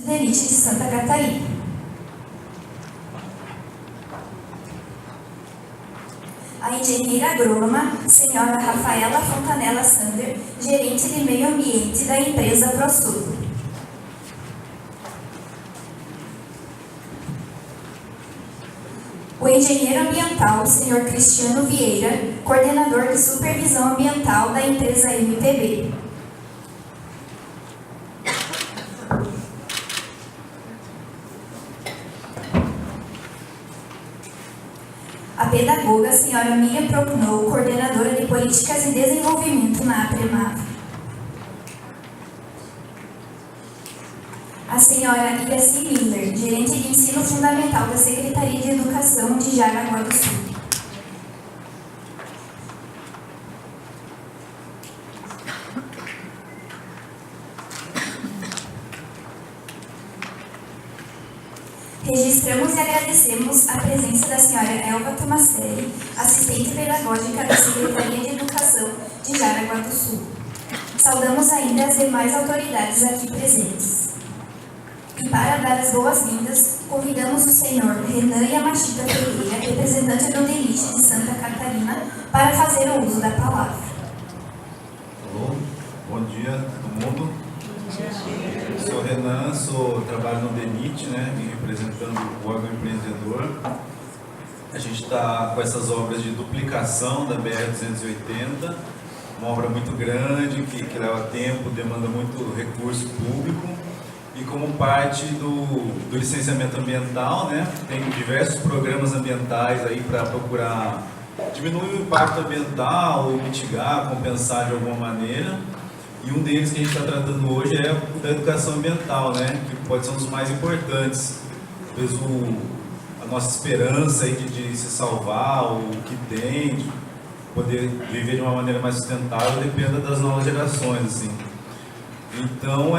DENIT de Santa Catarina. A engenheira agrônoma, senhora Rafaela Fontanella Sander, gerente de meio ambiente da empresa ProSul. O engenheiro ambiental, senhor Cristiano Vieira, coordenador de supervisão ambiental da empresa MPB. A pedagoga, senhora Miriam Procnou, coordenadora de políticas e desenvolvimento na APREMAV. A senhora Iraci Miller, gerente de ensino fundamental da Secretaria de Educação de Jaraguá do Sul. Registramos e agradecemos a presença da senhora Elva Tomaselli, assistente pedagógica da Secretaria de Educação de Jaraguá do Sul. Saudamos ainda as demais autoridades aqui presentes. E para dar as boas-vindas, convidamos o senhor Renan Yamashita Ferreira, representante do DENIT de Santa Catarina, para fazer o uso da palavra. Alô, bom dia todo mundo. Sou Renan, trabalho no DENIT, me representando o órgão empreendedor. A gente está com essas obras de duplicação da BR-280, uma obra muito grande, que leva tempo, demanda muito recurso público. E como parte do licenciamento ambiental, tem diversos programas ambientais aí para procurar diminuir o impacto ambiental, ou mitigar, compensar de alguma maneira. E um deles que a gente está tratando hoje é o da educação ambiental, que pode ser um dos mais importantes. Talvez a nossa esperança aí de se salvar, o que tem, de poder viver de uma maneira mais sustentável, dependa das novas gerações, assim. Então,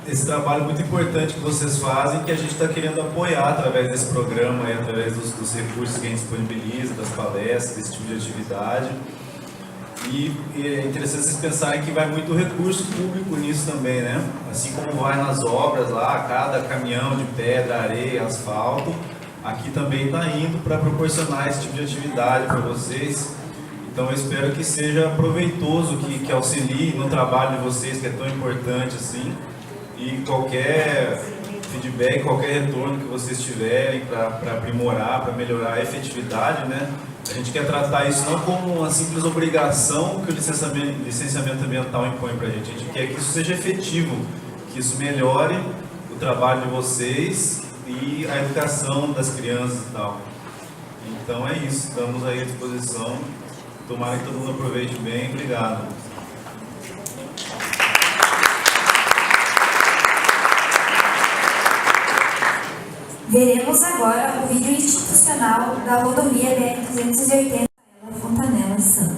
esse trabalho muito importante que vocês fazem, que a gente está querendo apoiar através desse programa, através dos recursos que a gente disponibiliza, das palestras, desse tipo de atividade. E é interessante vocês pensarem que vai muito recurso público nisso também, Assim como vai nas obras lá, cada caminhão de pedra, areia, asfalto, aqui também está indo para proporcionar esse tipo de atividade para vocês. Então eu espero que seja proveitoso, que auxilie no trabalho de vocês, que é tão importante assim. E qualquer feedback, qualquer retorno que vocês tiverem para aprimorar, para melhorar a efetividade, a gente quer tratar isso não como uma simples obrigação que o licenciamento ambiental impõe para a gente quer que isso seja efetivo, que isso melhore o trabalho de vocês e a educação das crianças e tal. Então é isso, estamos aí à disposição. Tomara que todo mundo aproveite bem. Obrigado. Veremos agora o vídeo institucional da rodovia BR-280 Fontanella Sander.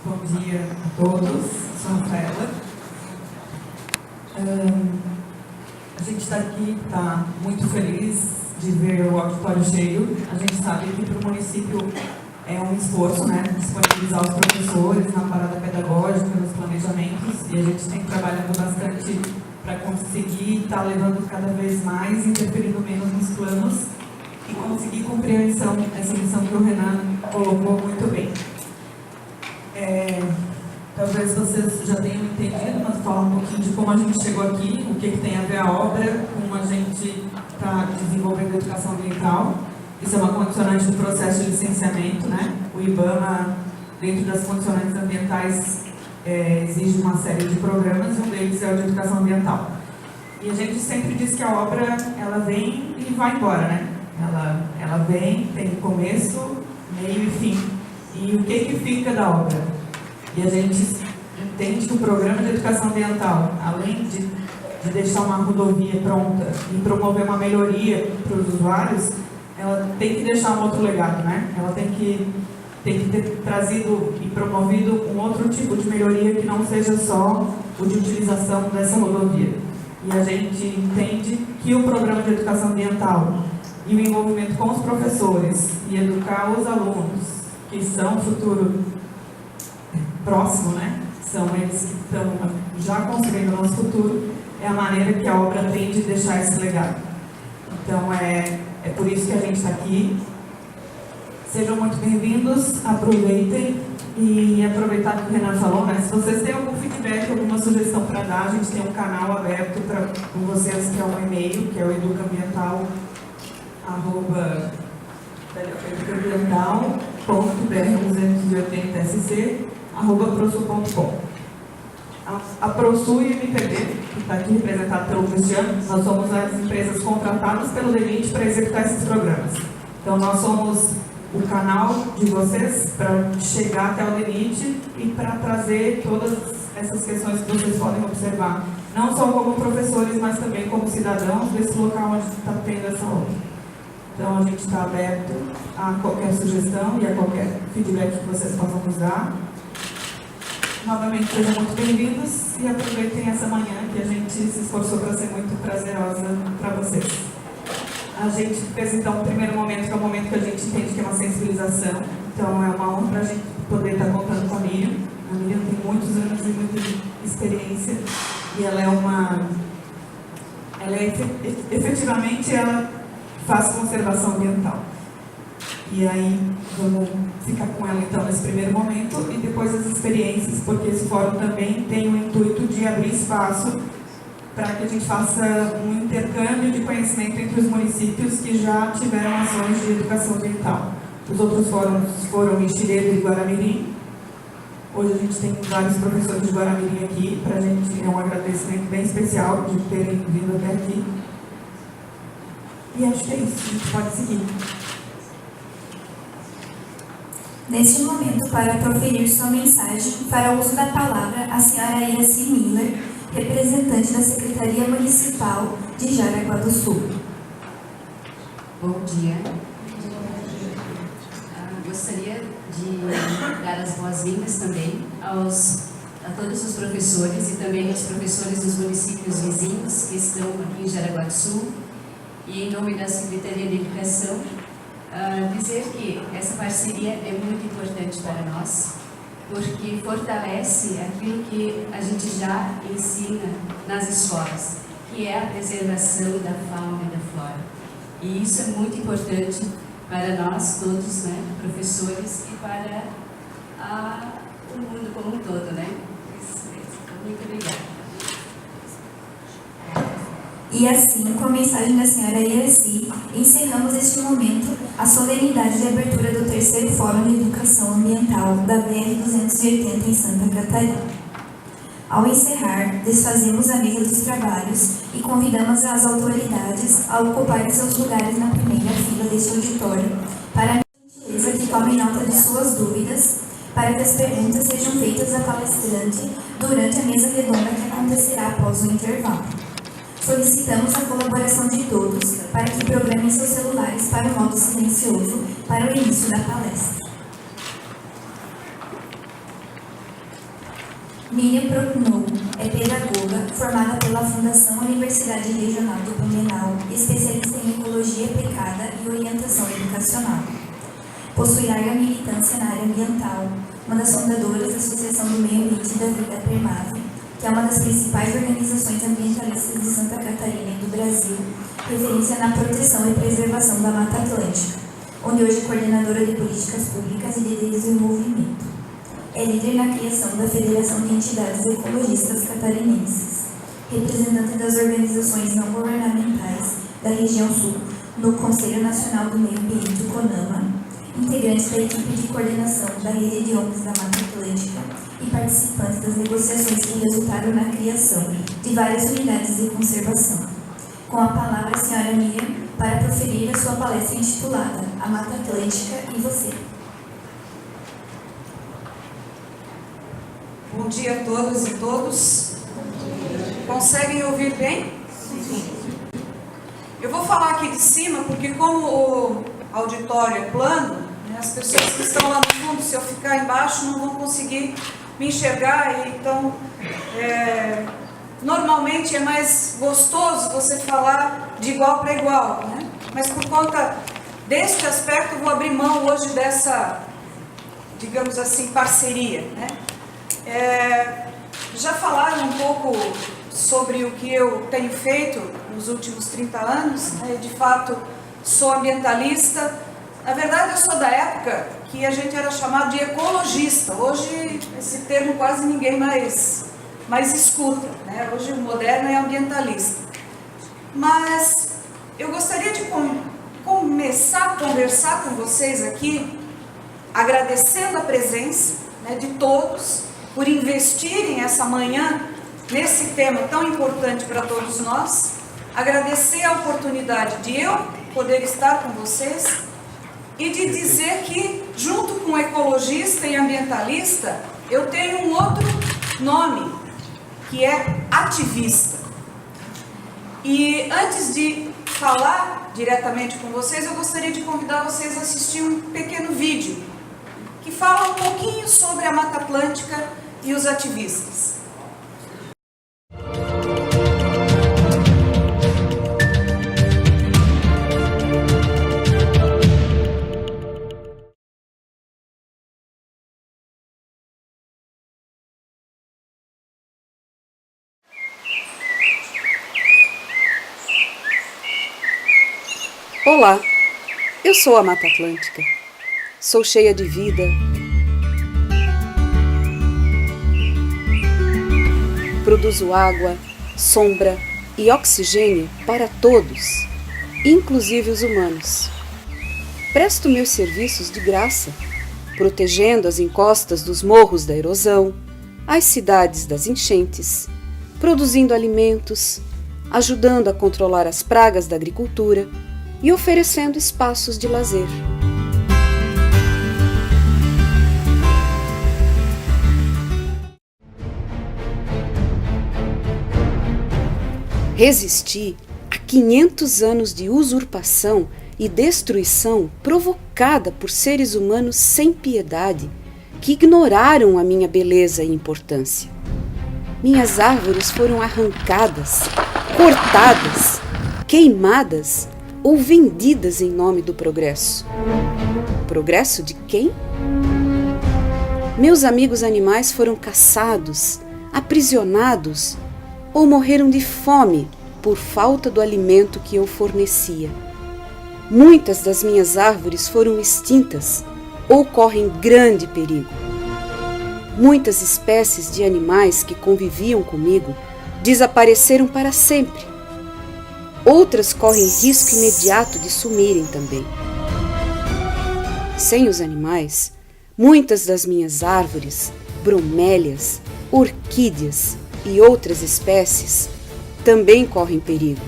Bom dia a todos, sou a Rafaela. A gente está aqui, está muito feliz de ver o auditório cheio. A gente sabe que para o município é um esforço, disponibilizar os professores na parada pedagógica, nos planejamentos, e a gente tem trabalhado bastante para conseguir estar levando cada vez mais, interferindo menos nos planos e conseguir cumprir essa missão que o Renan colocou muito bem. Talvez vocês já tenham entendido, mas falar um pouquinho de como a gente chegou aqui, o que tem a ver a obra, como a gente está desenvolvendo a educação ambiental. Isso é uma condicionante do processo de licenciamento, O IBAMA, dentro das condicionantes ambientais, exige uma série de programas, e um deles é o de educação ambiental. E a gente sempre diz que a obra, ela vem e vai embora, Ela vem, tem começo, meio e fim. E o que fica da obra? E a gente entende que o programa de educação ambiental, além de deixar uma rodovia pronta e promover uma melhoria para os usuários, ela tem que deixar um outro legado, Ela tem que ter trazido e promovido um outro tipo de melhoria que não seja só o de utilização dessa rodovia. E a gente entende que o programa de educação ambiental e o envolvimento com os professores e educar os alunos, que são o futuro próximo, São eles que estão já construindo o nosso futuro, é a maneira que a obra tem de deixar esse legado. Então, é por isso que a gente está aqui. Sejam muito bem-vindos, aproveitem e aproveitar que o Renan falou, né? Se vocês têm algum feedback, alguma sugestão para dar, a gente tem um canal aberto com vocês, que é um e-mail, que é o educambiental.br280sc@prosul.com. A Prosul e o MPD, que está aqui representado pelo Cristiano, nós somos as empresas contratadas pelo DENIT para executar esses programas. Então, nós somos o canal de vocês para chegar até o DENIT e para trazer todas essas questões que vocês podem observar, não só como professores, mas também como cidadãos desse local onde está tendo essa obra. Então, a gente está aberto a qualquer sugestão e a qualquer feedback que vocês possam nos dar. Novamente, sejam muito bem-vindos e aproveitem essa manhã que a gente se esforçou para ser muito prazerosa para vocês. A gente fez, então, o primeiro momento, que é o momento que a gente entende que é uma sensibilização. Então, é uma honra para a gente poder estar contando com a Miriam. A Miriam tem muitos anos e muita experiência e efetivamente, ela faz conservação ambiental. E aí, vamos ficar com ela, então, nesse primeiro momento e depois as experiências, porque esse fórum também tem o intuito de abrir espaço para que a gente faça um intercâmbio de conhecimento entre os municípios que já tiveram ações de educação ambiental. Os outros fóruns foram em Xiredo e Guaramirim. Hoje a gente tem vários professores de Guaramirim aqui, para a gente é um agradecimento bem especial de terem vindo até aqui. E acho que é isso, a gente pode seguir. Neste momento, para proferir sua mensagem, para o uso da palavra, a senhora Iracy Miller, representante da Secretaria Municipal de Jaraguá do Sul. Bom dia. Gostaria de dar as boas-vindas também a todos os professores e também aos professores dos municípios vizinhos que estão aqui em Jaraguá do Sul. E em nome da Secretaria de Educação, dizer que essa parceria é muito importante para nós, porque fortalece aquilo que a gente já ensina nas escolas, que é a preservação da fauna e da flora. E isso é muito importante para nós todos, né, professores, e para o mundo como um todo, né? Isso mesmo. Muito obrigada. E assim, com a mensagem da senhora Iracy, encerramos este momento a solenidade de abertura do 3º Fórum de Educação Ambiental da BR-280 em Santa Catarina. Ao encerrar, desfazemos a mesa dos trabalhos e convidamos as autoridades a ocuparem seus lugares na primeira fila deste auditório para a gentileza que tomem nota de suas dúvidas, para que as perguntas sejam feitas à palestrante durante a mesa redonda que acontecerá após o intervalo. Solicitamos a colaboração de todos para que programem seus celulares para o modo silencioso para o início da palestra. Miriam Procnou é pedagoga formada pela Fundação Universidade Regional do Blumenau, especialista em Ecologia Aplicada e Orientação Educacional. Possui larga militância na área ambiental, uma das fundadoras da Associação do Meio Ambiente e da Vida Premave, que é uma das principais organizações ambientalistas de Santa Catarina e do Brasil, referência na proteção e preservação da Mata Atlântica, onde hoje é coordenadora de políticas públicas e de desenvolvimento. É líder na criação da Federação de Entidades Ecologistas Catarinenses, representante das organizações não governamentais da região sul no Conselho Nacional do Meio Ambiente, o CONAMA, integrante da equipe de coordenação da Rede de ONGs da Mata Atlântica e participante das negociações que resultaram na criação de várias unidades de conservação. Com a palavra, a senhora Miriam, para proferir a sua palestra intitulada A Mata Atlântica e Você. Bom dia a todas e todos. Conseguem ouvir bem? Eu vou falar aqui de cima, porque como o auditório é plano, né, as pessoas que estão lá no fundo, se eu ficar embaixo, não vão conseguir me enxergar. E então, normalmente é mais gostoso você falar de igual para igual, né? Mas por conta deste aspecto, eu vou abrir mão hoje dessa, digamos assim, parceria, né? Já falaram um pouco sobre o que eu tenho feito nos últimos 30 anos. De fato, sou ambientalista. Na verdade, eu sou da época que a gente era chamado de ecologista. Hoje, esse termo quase ninguém mais escuta, né? Hoje, o moderno é ambientalista. Mas eu gostaria de começar a conversar com vocês aqui, agradecendo a presença, né, de todos, por investirem essa manhã nesse tema tão importante para todos nós. Agradecer a oportunidade de eu poder estar com vocês e de dizer que, junto com o ecologista e ambientalista, eu tenho um outro nome, que é ativista. E antes de falar diretamente com vocês, eu gostaria de convidar vocês a assistir um pequeno vídeo que fala um pouquinho sobre a Mata Atlântica e os ativistas. Olá, eu sou a Mata Atlântica. Sou cheia de vida. Produzo água, sombra e oxigênio para todos, inclusive os humanos. Presto meus serviços de graça, protegendo as encostas dos morros da erosão, as cidades das enchentes, produzindo alimentos, ajudando a controlar as pragas da agricultura e oferecendo espaços de lazer. Resisti a 500 anos de usurpação e destruição provocada por seres humanos sem piedade, que ignoraram a minha beleza e importância. Minhas árvores foram arrancadas, cortadas, queimadas ou vendidas em nome do progresso. Progresso de quem? Meus amigos animais foram caçados, aprisionados ou morreram de fome por falta do alimento que eu fornecia. Muitas das minhas árvores foram extintas ou correm grande perigo. Muitas espécies de animais que conviviam comigo desapareceram para sempre. Outras correm risco imediato de sumirem também. Sem os animais, muitas das minhas árvores, bromélias, orquídeas e outras espécies também correm perigo,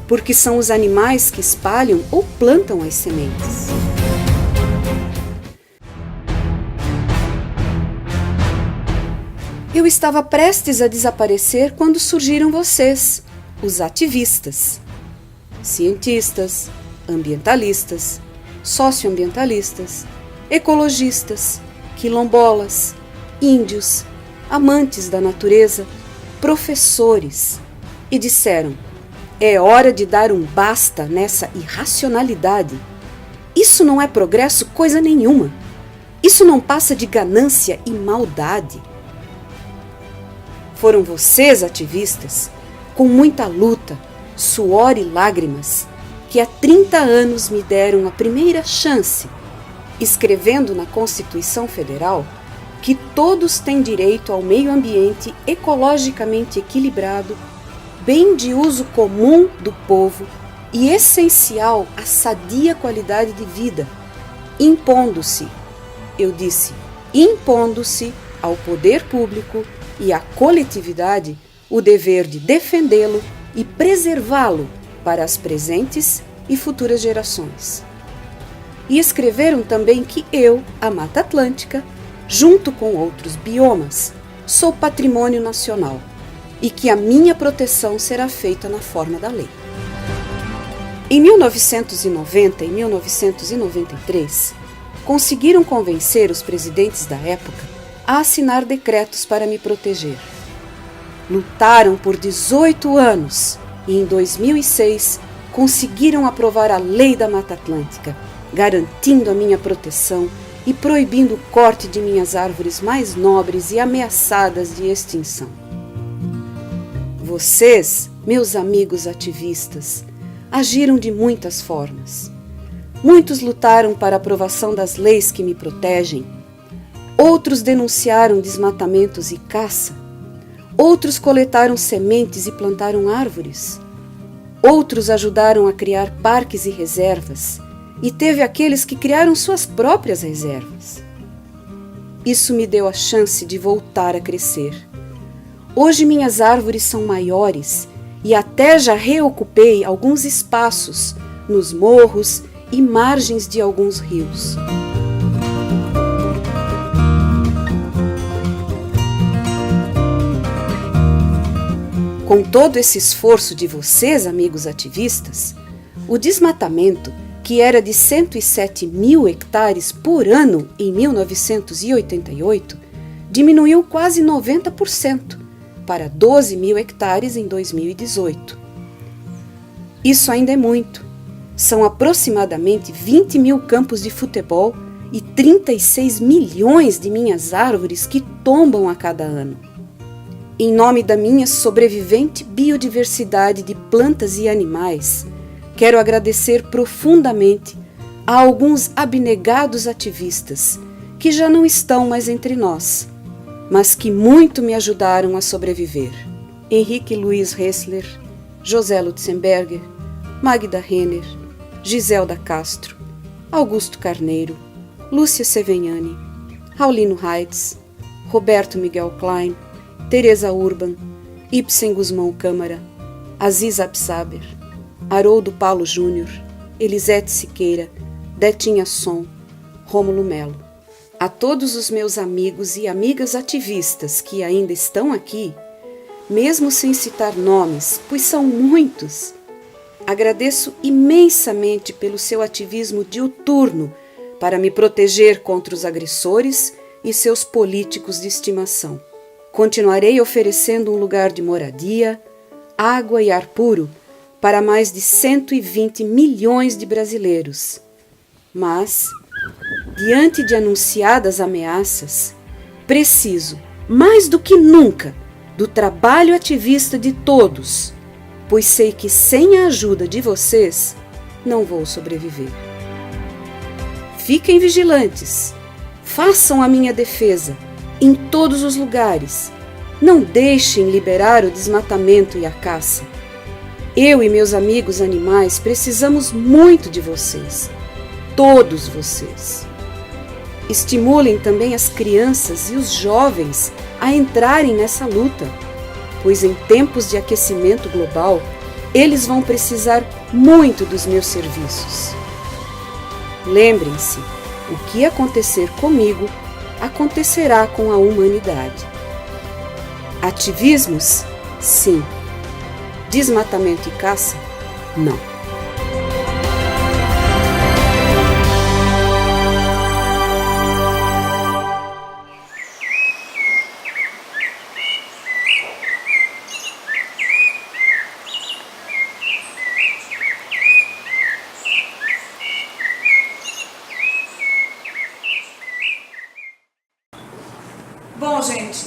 porque são os animais que espalham ou plantam as sementes. Eu estava prestes a desaparecer quando surgiram vocês, os ativistas, cientistas, ambientalistas, socioambientalistas, ecologistas, quilombolas, índios, amantes da natureza, professores, e disseram: é hora de dar um basta nessa irracionalidade. Isso não é progresso coisa nenhuma. Isso não passa de ganância e maldade. Foram vocês, ativistas, com muita luta, suor e lágrimas, que há 30 anos me deram a primeira chance, escrevendo na Constituição Federal que todos têm direito ao meio ambiente ecologicamente equilibrado, bem de uso comum do povo e essencial à sadia qualidade de vida, impondo-se, eu disse, impondo-se ao poder público e à coletividade o dever de defendê-lo e preservá-lo para as presentes e futuras gerações. E escreveram também que eu, a Mata Atlântica, junto com outros biomas, sou patrimônio nacional e que a minha proteção será feita na forma da lei. Em 1990 e 1993, conseguiram convencer os presidentes da época a assinar decretos para me proteger. Lutaram por 18 anos e em 2006 conseguiram aprovar a Lei da Mata Atlântica, garantindo a minha proteção e proibindo o corte de minhas árvores mais nobres e ameaçadas de extinção. Vocês, meus amigos ativistas, agiram de muitas formas. Muitos lutaram para a aprovação das leis que me protegem. Outros denunciaram desmatamentos e caça. Outros coletaram sementes e plantaram árvores. Outros ajudaram a criar parques e reservas. E teve aqueles que criaram suas próprias reservas. Isso me deu a chance de voltar a crescer. Hoje minhas árvores são maiores e até já reocupei alguns espaços nos morros e margens de alguns rios. Com todo esse esforço de vocês, amigos ativistas, o desmatamento, que era de 107 mil hectares por ano em 1988, diminuiu quase 90%, para 12 mil hectares em 2018. Isso ainda é muito. São aproximadamente 20 mil campos de futebol e 36 milhões de minhas árvores que tombam a cada ano. Em nome da minha sobrevivente biodiversidade de plantas e animais, quero agradecer profundamente a alguns abnegados ativistas que já não estão mais entre nós, mas que muito me ajudaram a sobreviver. Henrique Luiz Hessler, José Lutzenberger, Magda Renner, Giselda Castro, Augusto Carneiro, Lúcia Sevegnani, Raulino Reitz, Roberto Miguel Klein, Teresa Urban, Ibsen Guzmão Câmara, Aziz Absaber, Haroldo Paulo Júnior, Elisete Siqueira, Detinha Som, Rômulo Melo. A todos os meus amigos e amigas ativistas que ainda estão aqui, mesmo sem citar nomes, pois são muitos, agradeço imensamente pelo seu ativismo diuturno para me proteger contra os agressores e seus políticos de estimação. Continuarei oferecendo um lugar de moradia, água e ar puro para mais de 120 milhões de brasileiros. Mas, diante de anunciadas ameaças, preciso, mais do que nunca, do trabalho ativista de todos, pois sei que sem a ajuda de vocês, não vou sobreviver. Fiquem vigilantes, façam a minha defesa em todos os lugares. Não deixem liberar o desmatamento e a caça. Eu e meus amigos animais precisamos muito de vocês, todos vocês. Estimulem também as crianças e os jovens a entrarem nessa luta, pois em tempos de aquecimento global, eles vão precisar muito dos meus serviços. Lembrem-se, o que acontecer comigo, acontecerá com a humanidade. Ativismos? Sim. Desmatamento e caça? Não. Bom, gente,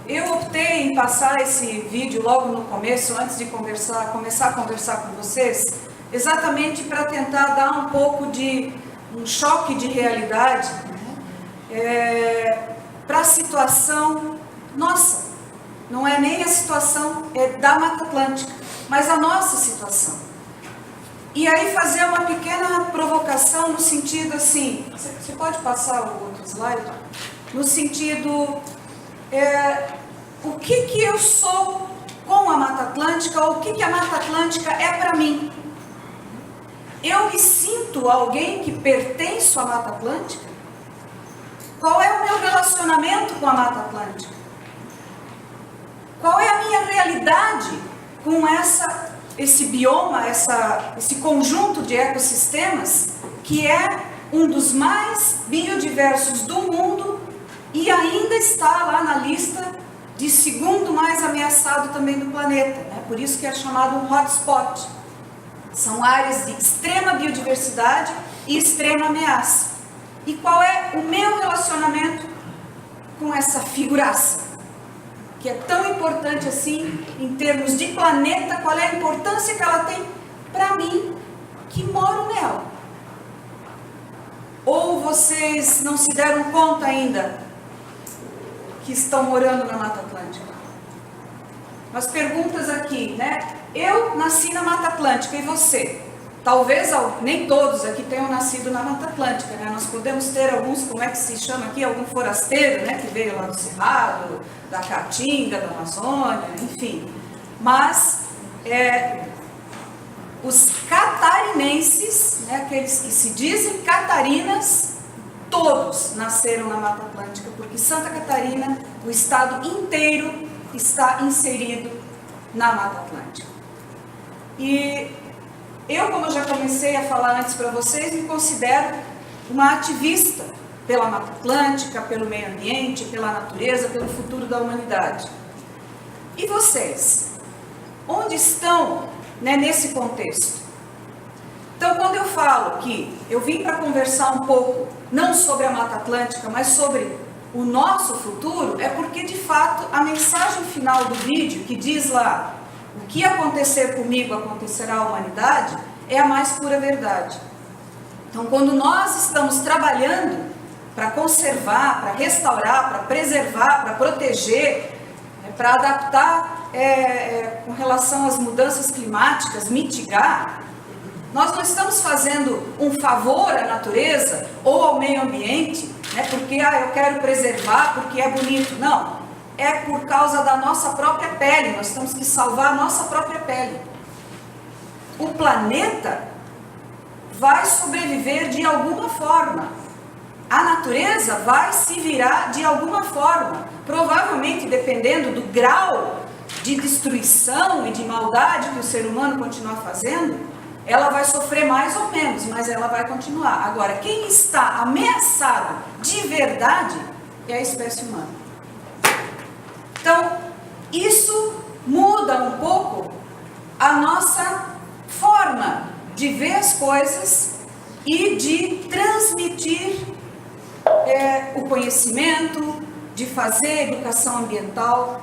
eu optei em passar esse vídeo logo no começo, antes de começar a conversar com vocês, exatamente para tentar dar um pouco de um choque de realidade, para a situação nossa. Não é nem a situação da Mata Atlântica, mas a nossa situação. E aí fazer uma pequena provocação no sentido assim, você pode passar o outro slide? No sentido, o que eu sou com a Mata Atlântica, ou o que a Mata Atlântica é para mim? Eu me sinto alguém que pertence à Mata Atlântica? Qual é o meu relacionamento com a Mata Atlântica? Qual é a minha realidade com esse bioma, esse conjunto de ecossistemas, que é um dos mais biodiversos do mundo, e ainda está lá na lista de segundo mais ameaçado também do planeta, né? Por isso que é chamado um hotspot. São áreas de extrema biodiversidade e extrema ameaça. E qual é o meu relacionamento com essa figuraça? que é tão importante assim, em termos de planeta, qual é a importância que ela tem para mim, que moro nela? Ou vocês não se deram conta ainda que estão morando na Mata Atlântica? Umas perguntas aqui, né? Eu nasci na Mata Atlântica, e você? Talvez nem todos aqui tenham nascido na Mata Atlântica, né? Nós podemos ter alguns, como é que se chama aqui, algum forasteiro, né? Que veio lá do Cerrado, da Caatinga, da Amazônia, enfim. Mas os catarinenses, né? Aqueles que se dizem catarinas, todos nasceram na Mata Atlântica, porque Santa Catarina, o estado inteiro, está inserido na Mata Atlântica. E eu, como eu já comecei a falar antes para vocês, me considero uma ativista pela Mata Atlântica, pelo meio ambiente, pela natureza, pelo futuro da humanidade. E vocês? Onde estão, né, nesse contexto? Então, quando eu falo que eu vim para conversar um pouco, não sobre a Mata Atlântica, mas sobre o nosso futuro, é porque, de fato, a mensagem final do vídeo, que diz lá: o que acontecer comigo acontecerá à humanidade, é a mais pura verdade. Então, quando nós estamos trabalhando para conservar, para restaurar, para preservar, para proteger, para adaptar com relação às mudanças climáticas, mitigar, nós não estamos fazendo um favor à natureza ou ao meio ambiente, né, porque eu quero preservar, porque é bonito. Não, é por causa da nossa própria pele. Nós temos que salvar a nossa própria pele. O planeta vai sobreviver de alguma forma. A natureza vai se virar de alguma forma. Provavelmente, dependendo do grau de destruição e de maldade que o ser humano continuar fazendo, ela vai sofrer mais ou menos, mas ela vai continuar. Agora, quem está ameaçado de verdade é a espécie humana. Então, isso muda um pouco a nossa forma de ver as coisas e de transmitir o conhecimento, de fazer educação ambiental.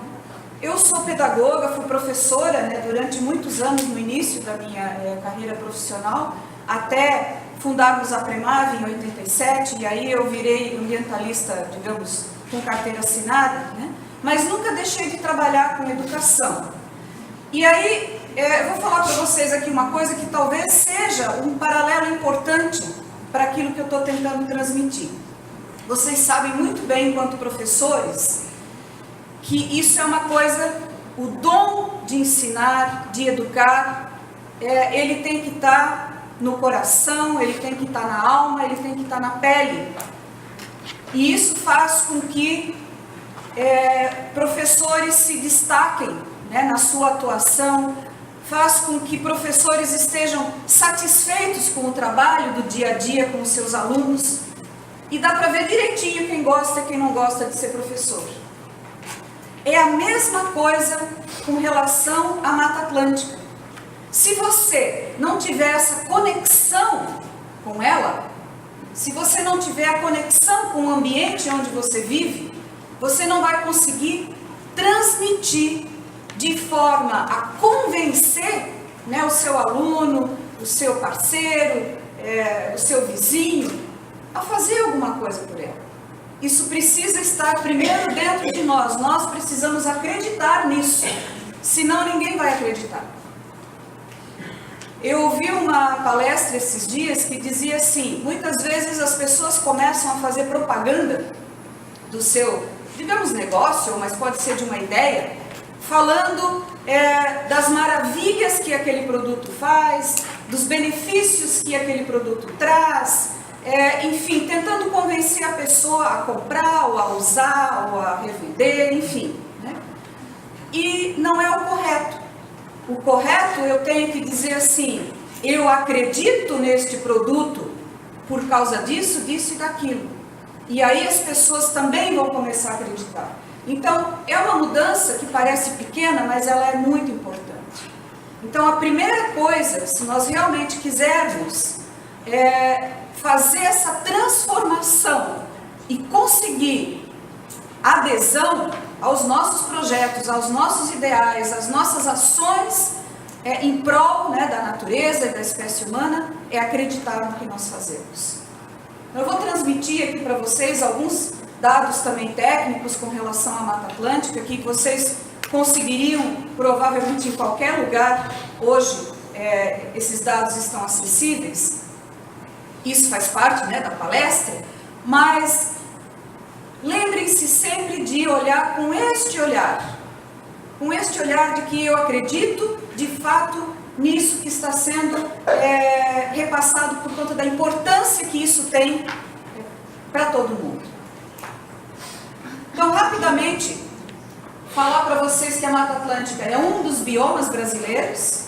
Eu sou pedagoga, fui professora, né, durante muitos anos no início da minha carreira profissional, até fundarmos a Premav em 87, e aí eu virei ambientalista, digamos, com carteira assinada, né? Mas nunca deixei de trabalhar com educação. E aí, eu vou falar para vocês aqui uma coisa que talvez seja um paralelo importante para aquilo que eu estou tentando transmitir. Vocês sabem muito bem, enquanto professores, que isso é uma coisa, o dom de ensinar, de educar, ele tem que estar no coração, ele tem que estar na alma, ele tem que estar na pele. E isso faz com que professores se destaquem, né, na sua atuação, faz com que professores estejam satisfeitos com o trabalho do dia a dia com os seus alunos. E dá para ver direitinho quem gosta e quem não gosta de ser professor. É a mesma coisa com relação à Mata Atlântica. Se você não tiver essa conexão com ela, se você não tiver a conexão com o ambiente onde você vive, você não vai conseguir transmitir de forma a convencer, né, o seu aluno, o seu parceiro, o seu vizinho, a fazer alguma coisa por ela. Isso precisa estar primeiro dentro de nós. Nós precisamos acreditar nisso, senão ninguém vai acreditar. Eu ouvi uma palestra esses dias que dizia assim: muitas vezes as pessoas começam a fazer propaganda do seu, digamos, negócio, mas pode ser de uma ideia, falando das maravilhas que aquele produto faz, dos benefícios que aquele produto traz, enfim, tentando convencer a pessoa a comprar, ou a usar, ou a revender, enfim, né? E não é o correto. O correto, eu tenho que dizer assim: eu acredito neste produto por causa disso, disso e daquilo. E aí as pessoas também vão começar a acreditar. Então, é uma mudança que parece pequena, mas ela é muito importante. Então, a primeira coisa, se nós realmente quisermos fazer essa transformação e conseguir adesão, aos nossos projetos, aos nossos ideais, às nossas ações em prol, né, da natureza e da espécie humana, é acreditar no que nós fazemos. Eu vou transmitir aqui para vocês alguns dados também técnicos com relação à Mata Atlântica, que vocês conseguiriam provavelmente em qualquer lugar hoje. Esses dados estão acessíveis. Isso faz parte, né, da palestra, mas lembrem-se sempre de olhar com este olhar de que eu acredito de fato nisso que está sendo repassado por conta da importância que isso tem para todo mundo. Então, rapidamente, falar para vocês que a Mata Atlântica é um dos biomas brasileiros.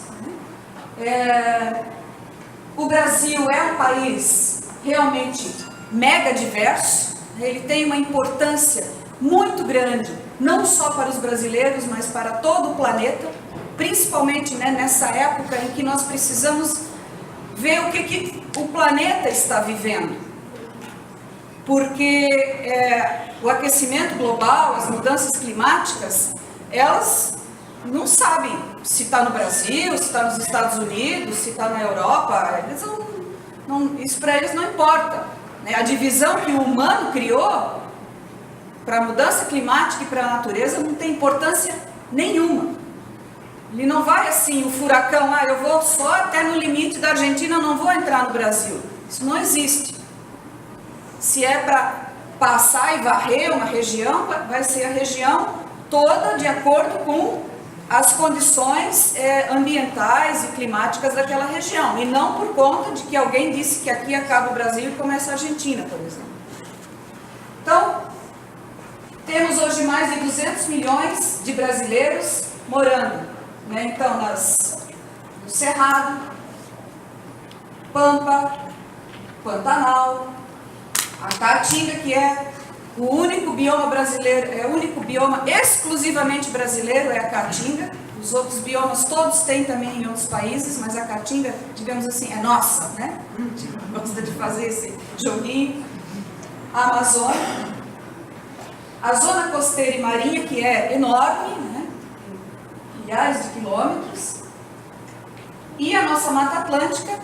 O Brasil é um país realmente mega diverso, ele tem uma importância muito grande, não só para os brasileiros, mas para todo o planeta, principalmente, né, nessa época em que nós precisamos ver o que o planeta está vivendo. Porque o aquecimento global, as mudanças climáticas, elas não sabem se está no Brasil, se está nos Estados Unidos, se está na Europa, isso para eles não importa. Né? A divisão que o humano criou para a mudança climática e para a natureza não tem importância nenhuma. Ele não vai assim, o furacão, eu vou só até no limite da Argentina, não vou entrar no Brasil. Isso não existe. Se é para passar e varrer uma região, vai ser a região toda de acordo com as condições ambientais e climáticas daquela região, e não por conta de que alguém disse que aqui acaba o Brasil e começa a Argentina, por exemplo. Então, temos hoje mais de 200 milhões de brasileiros morando, né? Então, no Cerrado, Pampa, Pantanal, a Caatinga, que é o único bioma brasileiro, o único bioma exclusivamente brasileiro é a Caatinga. Os outros biomas todos têm também em outros países, mas a Caatinga, digamos assim, é nossa, né? A gente gosta de fazer esse joguinho. A Amazônia, a zona costeira e marinha, que é enorme, né? Milhares de quilômetros, e a nossa Mata Atlântica,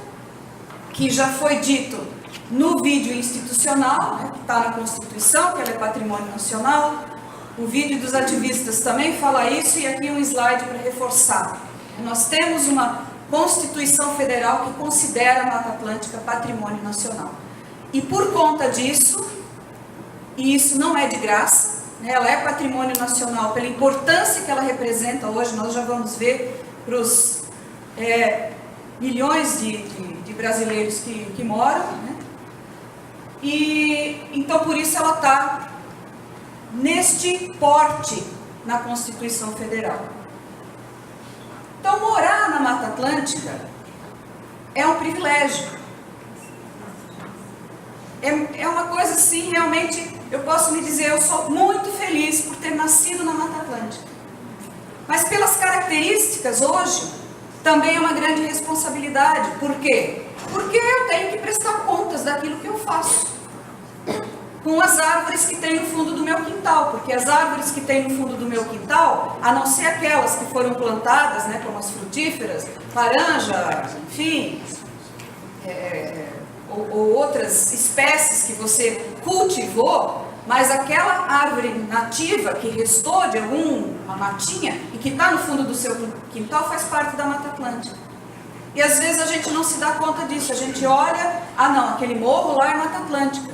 que já foi dito no vídeo institucional, né, que está na Constituição, que ela é patrimônio nacional. O vídeo dos ativistas também fala isso, e aqui um slide para reforçar. Nós temos uma Constituição Federal que considera a Mata Atlântica patrimônio nacional. E por conta disso, e isso não é de graça, né, ela é patrimônio nacional pela importância que ela representa hoje. Nós já vamos ver para os milhões de brasileiros que moram, né? E então por isso ela está neste porte na Constituição Federal. Então, morar na Mata Atlântica é um privilégio. É uma coisa assim, realmente, eu posso me dizer, eu sou muito feliz por ter nascido na Mata Atlântica. Mas pelas características hoje, também é uma grande responsabilidade. Por quê? Porque eu tenho que prestar contas daquilo que eu faço com as árvores que tem no fundo do meu quintal, porque as árvores que tem no fundo do meu quintal, a não ser aquelas que foram plantadas, né, como as frutíferas, laranja, enfim, ou outras espécies que você cultivou, mas aquela árvore nativa que restou de alguma matinha e que está no fundo do seu quintal faz parte da Mata Atlântica. E às vezes a gente não se dá conta disso, a gente olha, não, aquele morro lá é Mata Atlântica.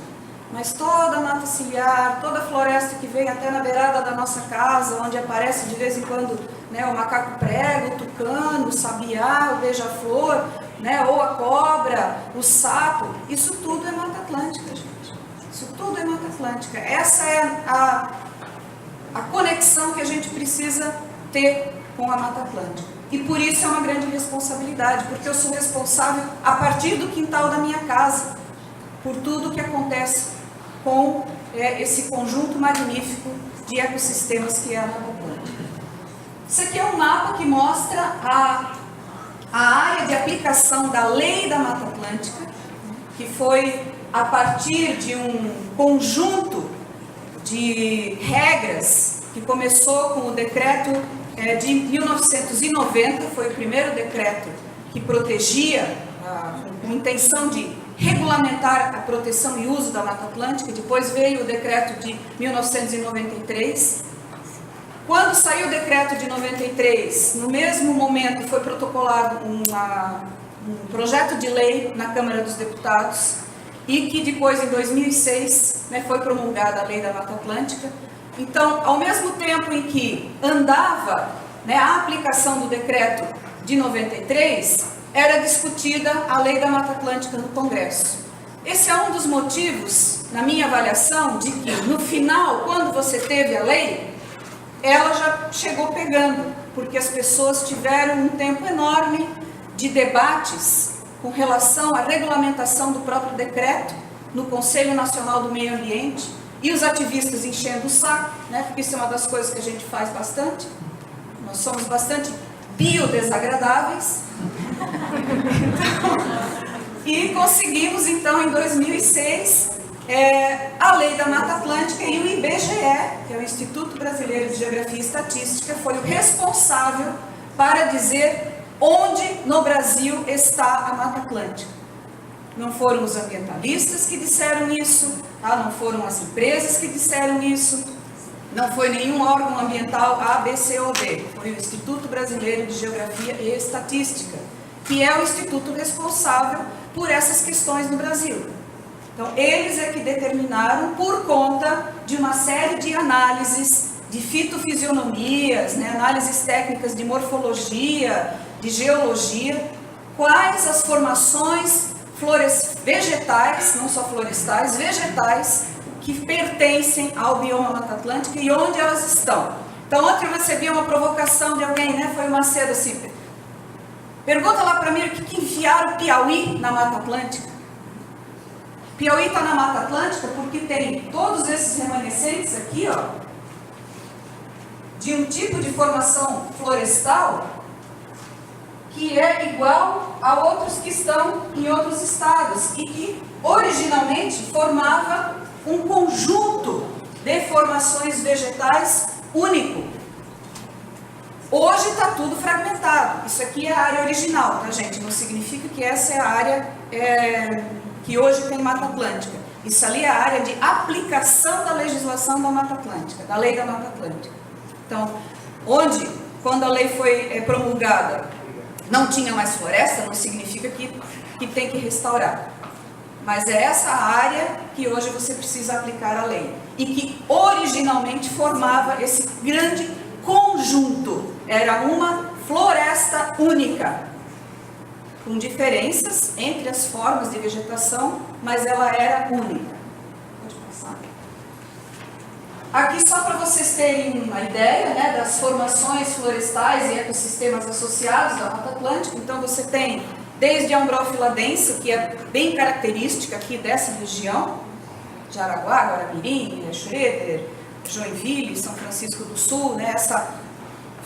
Mas toda a mata ciliar, toda a floresta que vem até na beirada da nossa casa, onde aparece de vez em quando, né, o macaco prego, o tucano, o sabiá, o beija-flor, né, ou a cobra, o sapo, isso tudo é Mata Atlântica, gente. Isso tudo é Mata Atlântica. Essa é a conexão que a gente precisa ter com a Mata Atlântica. E por isso é uma grande responsabilidade, porque eu sou responsável a partir do quintal da minha casa, por tudo que acontece com esse conjunto magnífico de ecossistemas que é a Mata Atlântica. Isso aqui é um mapa que mostra a área de aplicação da Lei da Mata Atlântica, que foi a partir de um conjunto de regras que começou com o decreto de 1990, foi o primeiro decreto que protegia, com intenção de regulamentar a proteção e uso da Mata Atlântica. Depois veio o decreto de 1993. Quando saiu o decreto de 93, no mesmo momento foi protocolado um projeto de lei na Câmara dos Deputados, e que depois, em 2006, foi promulgada a Lei da Mata Atlântica. Então, ao mesmo tempo em que andava a aplicação do decreto de 93, era discutida a Lei da Mata Atlântica no Congresso. Esse é um dos motivos, na minha avaliação, de que no final, quando você teve a lei, ela já chegou pegando, porque as pessoas tiveram um tempo enorme de debates com relação à regulamentação do próprio decreto no Conselho Nacional do Meio Ambiente, e os ativistas enchendo o saco, porque isso é uma das coisas que a gente faz bastante. Nós somos bastante biodesagradáveis. E conseguimos, então, em 2006, a Lei da Mata Atlântica, e o IBGE, que é o Instituto Brasileiro de Geografia e Estatística, foi o responsável para dizer onde no Brasil está a Mata Atlântica. Não foram os ambientalistas que disseram isso, não foram as empresas que disseram isso, não foi nenhum órgão ambiental A, B, C ou D, foi o Instituto Brasileiro de Geografia e Estatística, que é o instituto responsável por essas questões no Brasil. Então, eles é que determinaram, por conta de uma série de análises de fitofisionomias, análises técnicas de morfologia, de geologia, quais as formações vegetais, não só florestais, vegetais, que pertencem ao bioma Mata Atlântica e onde elas estão. Então, ontem eu recebi uma provocação de alguém, foi o Macedo, assim, pergunta lá para mim o que enfiaram o Piauí na Mata Atlântica. Piauí está na Mata Atlântica porque tem todos esses remanescentes aqui, de um tipo de formação florestal que é igual a outros que estão em outros estados e que originalmente formava um conjunto de formações vegetais único. Hoje está tudo fragmentado. Isso aqui é a área original, tá, gente? Não significa que essa é a área que hoje tem Mata Atlântica. Isso ali é a área de aplicação da legislação da Mata Atlântica, da Lei da Mata Atlântica. Então, quando a lei foi promulgada, não tinha mais floresta, não significa que tem que restaurar. Mas é essa área que hoje você precisa aplicar a lei. E que originalmente formava esse grande conjunto. Era uma floresta única, com diferenças entre as formas de vegetação, mas ela era única. Pode passar. Aqui só para vocês terem uma ideia, das formações florestais e ecossistemas associados da Mata Atlântica. Então você tem desde a Umbrófila densa, que é bem característica aqui dessa região, Jaraguá, Guaramirim, Schroeder, Joinville, São Francisco do Sul, essa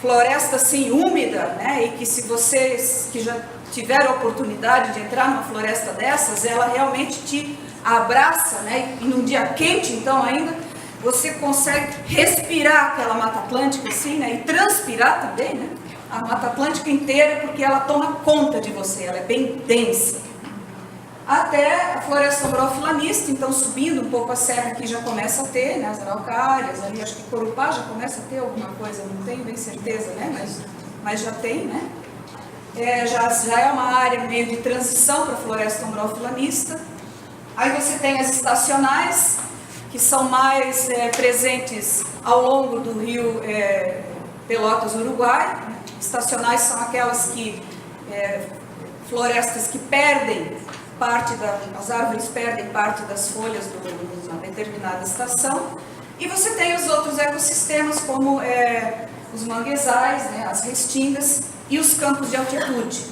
floresta assim úmida, e que se vocês que já tiveram a oportunidade de entrar numa floresta dessas, ela realmente te abraça, e num dia quente então ainda, você consegue respirar aquela Mata Atlântica assim, e transpirar também, a Mata Atlântica inteira, porque ela toma conta de você, ela é bem densa. Até a floresta umbrófila mista, então subindo um pouco a serra aqui já começa a ter, as araucárias, ali acho que Corupá já começa a ter alguma coisa, não tenho bem certeza, mas já tem, já é uma área meio de transição para a floresta umbrófila mista. Aí você tem as estacionais, que são mais presentes ao longo do rio Pelotas-Uruguai. Estacionais são aquelas florestas que perdem as árvores perdem parte das folhas numa determinada estação. E você tem os outros ecossistemas, como os manguezais, as restingas e os campos de altitude.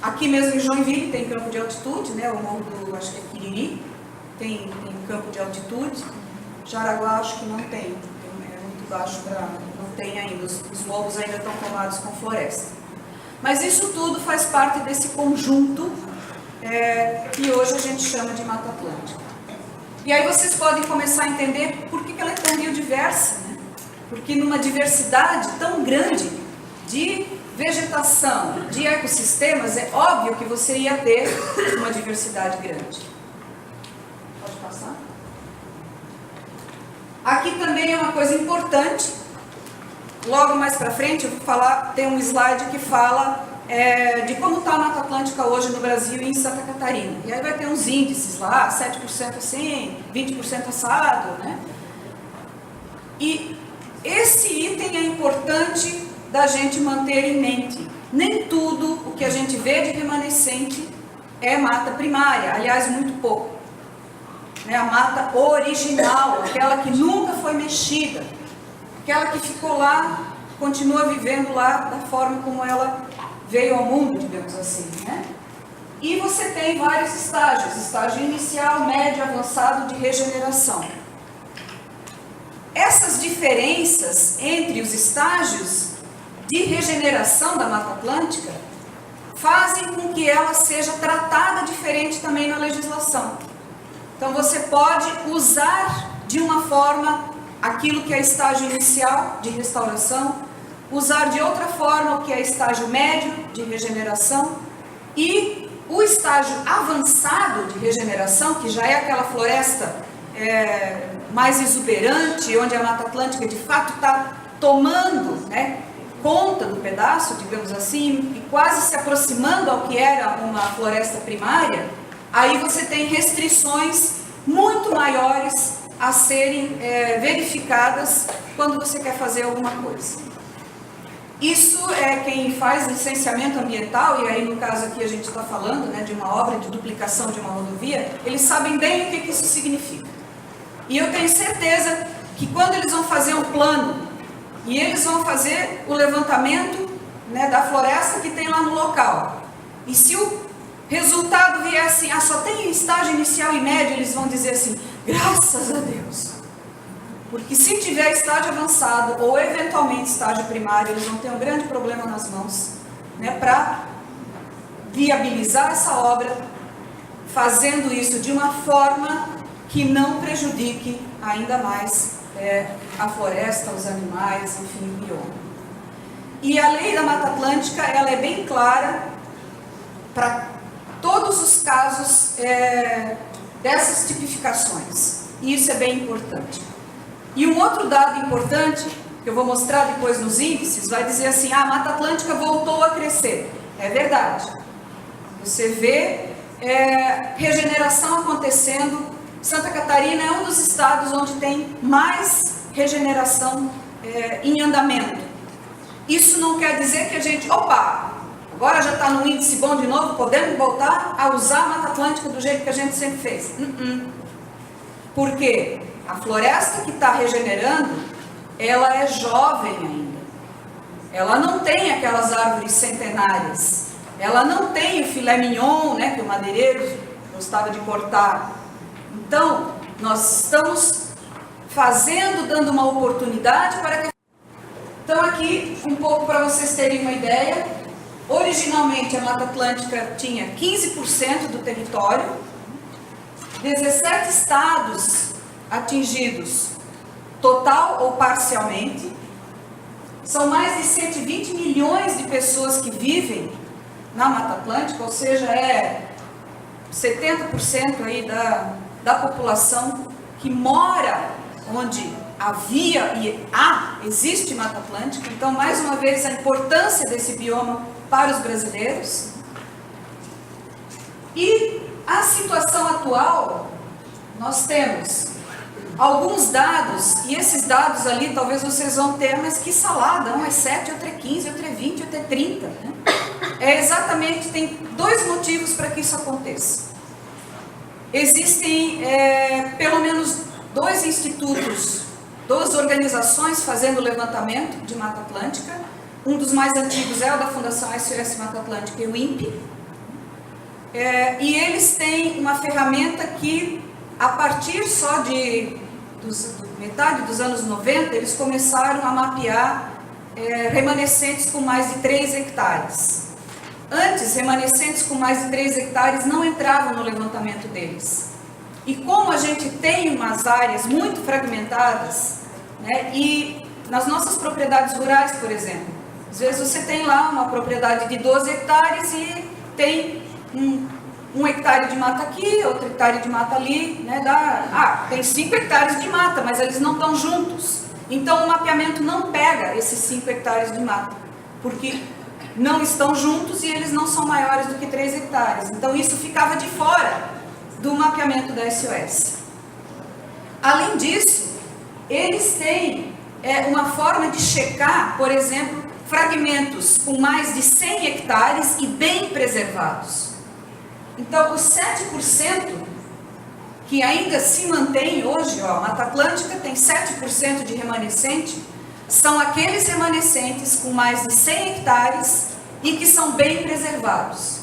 Aqui mesmo em Joinville tem campo de altitude, o morro do, acho que é Quiriri, tem campo de altitude. Jaraguá acho que não tem, é muito baixo, não tem ainda, os morros ainda estão tomados com floresta. Mas isso tudo faz parte desse conjunto que hoje a gente chama de Mata Atlântica. E aí vocês podem começar a entender por que ela é tão biodiversa, Porque numa diversidade tão grande de vegetação, de ecossistemas, é óbvio que você ia ter uma diversidade grande. Pode passar? Aqui também é uma coisa importante. Logo mais para frente eu vou falar, tem um slide que fala de como está a Mata Atlântica hoje no Brasil e em Santa Catarina. E aí vai ter uns índices lá, 7% assim, 20% assado, né? E esse item é importante da gente manter em mente. Nem tudo o que a gente vê de remanescente é mata primária, aliás, muito pouco. Né? A mata original, aquela que nunca foi mexida, aquela que ficou lá, continua vivendo lá da forma como ela veio ao mundo, digamos assim, né? E você tem vários estágios, estágio inicial, médio, avançado de regeneração. Essas diferenças entre os estágios de regeneração da Mata Atlântica fazem com que ela seja tratada diferente também na legislação. Então você pode usar de uma forma aquilo que é estágio inicial de restauração, usar de outra forma o que é estágio médio de regeneração e o estágio avançado de regeneração, que já é aquela floresta mais exuberante, onde a Mata Atlântica de fato está tomando, né, conta do pedaço, digamos assim, e quase se aproximando ao que era uma floresta primária. Aí você tem restrições muito maiores a serem verificadas quando você quer fazer alguma coisa. Isso é quem faz licenciamento ambiental, e aí no caso aqui a gente está falando, né, de uma obra de duplicação de uma rodovia, eles sabem bem o que isso significa. E eu tenho certeza que quando eles vão fazer um plano, e eles vão fazer o levantamento, né, da floresta que tem lá no local, e se o resultado vier assim, só tem estágio inicial e médio, eles vão dizer assim, graças a Deus. Porque se tiver estágio avançado ou eventualmente estágio primário, eles vão ter um grande problema nas mãos, né, para viabilizar essa obra, fazendo isso de uma forma que não prejudique ainda mais a floresta, os animais, enfim, o bioma. E a lei da Mata Atlântica, ela é bem clara para todos os casos dessas tipificações. E isso é bem importante. E um outro dado importante, que eu vou mostrar depois nos índices, vai dizer assim, a Mata Atlântica voltou a crescer. É verdade. Você vê regeneração acontecendo. Santa Catarina é um dos estados onde tem mais regeneração em andamento. Isso não quer dizer que a gente, agora já está no índice bom de novo, podemos voltar a usar a Mata Atlântica do jeito que a gente sempre fez. Por quê? A floresta que está regenerando, ela é jovem ainda. Ela não tem aquelas árvores centenárias. Ela não tem o filé mignon, né, que o madeireiro gostava de cortar. Então, nós estamos dando uma oportunidade para que... Então aqui, um pouco para vocês terem uma ideia, originalmente a Mata Atlântica tinha 15% do território, 17 estados atingidos, total ou parcialmente, são mais de 120 milhões de pessoas que vivem na Mata Atlântica, ou seja, 70% aí da população que mora onde havia e existe Mata Atlântica. Então, mais uma vez, a importância desse bioma para os brasileiros. E a situação atual, nós temos alguns dados, e esses dados ali talvez vocês vão ter, mas que salada, um é 7, outro é 15, outro é 20, outro é 30. Né? Tem dois motivos para que isso aconteça. Existem pelo menos 2 institutos, 2 organizações fazendo levantamento de Mata Atlântica. Um dos mais antigos é o da Fundação SOS Mata Atlântica e o INPE. E eles têm uma ferramenta que, a partir só de metade dos anos 90, eles começaram a mapear remanescentes com mais de 3 hectares. Antes, remanescentes com mais de 3 hectares não entravam no levantamento deles. E como a gente tem umas áreas muito fragmentadas, né, e nas nossas propriedades rurais, por exemplo. Às vezes você tem lá uma propriedade de 12 hectares e tem um hectare de mata aqui, outro hectare de mata ali, né? Tem 5 hectares de mata, mas eles não estão juntos. Então o mapeamento não pega esses 5 hectares de mata, porque não estão juntos e eles não são maiores do que 3 hectares. Então isso ficava de fora do mapeamento da SOS. Além disso, eles têm uma forma de checar, por exemplo, fragmentos com mais de 100 hectares e bem preservados. Então, os 7% que ainda se mantém hoje, a Mata Atlântica tem 7% de remanescente, são aqueles remanescentes com mais de 100 hectares e que são bem preservados.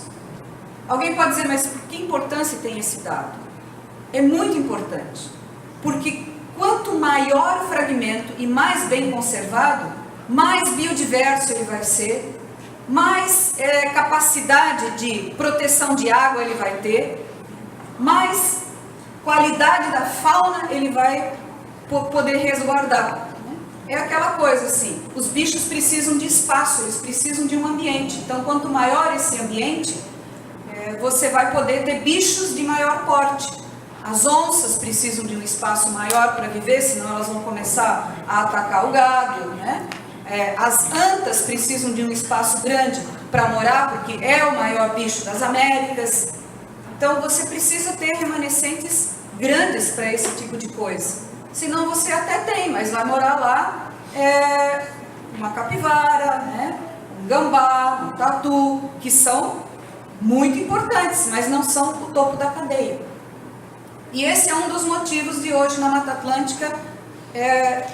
Alguém pode dizer, mas que importância tem esse dado? É muito importante, porque quanto maior o fragmento e mais bem conservado, mais biodiverso ele vai ser, mais capacidade de proteção de água ele vai ter, mais qualidade da fauna ele vai poder resguardar. É aquela coisa assim, os bichos precisam de espaço, eles precisam de um ambiente. Então, quanto maior esse ambiente, você vai poder ter bichos de maior porte. As onças precisam de um espaço maior para viver, senão elas vão começar a atacar o gado, né? As antas precisam de um espaço grande para morar, porque é o maior bicho das Américas. Então você precisa ter remanescentes grandes para esse tipo de coisa. Senão você até tem, mas vai morar lá uma capivara, né? Um gambá, um tatu, que são muito importantes, mas não são o topo da cadeia. E esse é um dos motivos de hoje na Mata Atlântica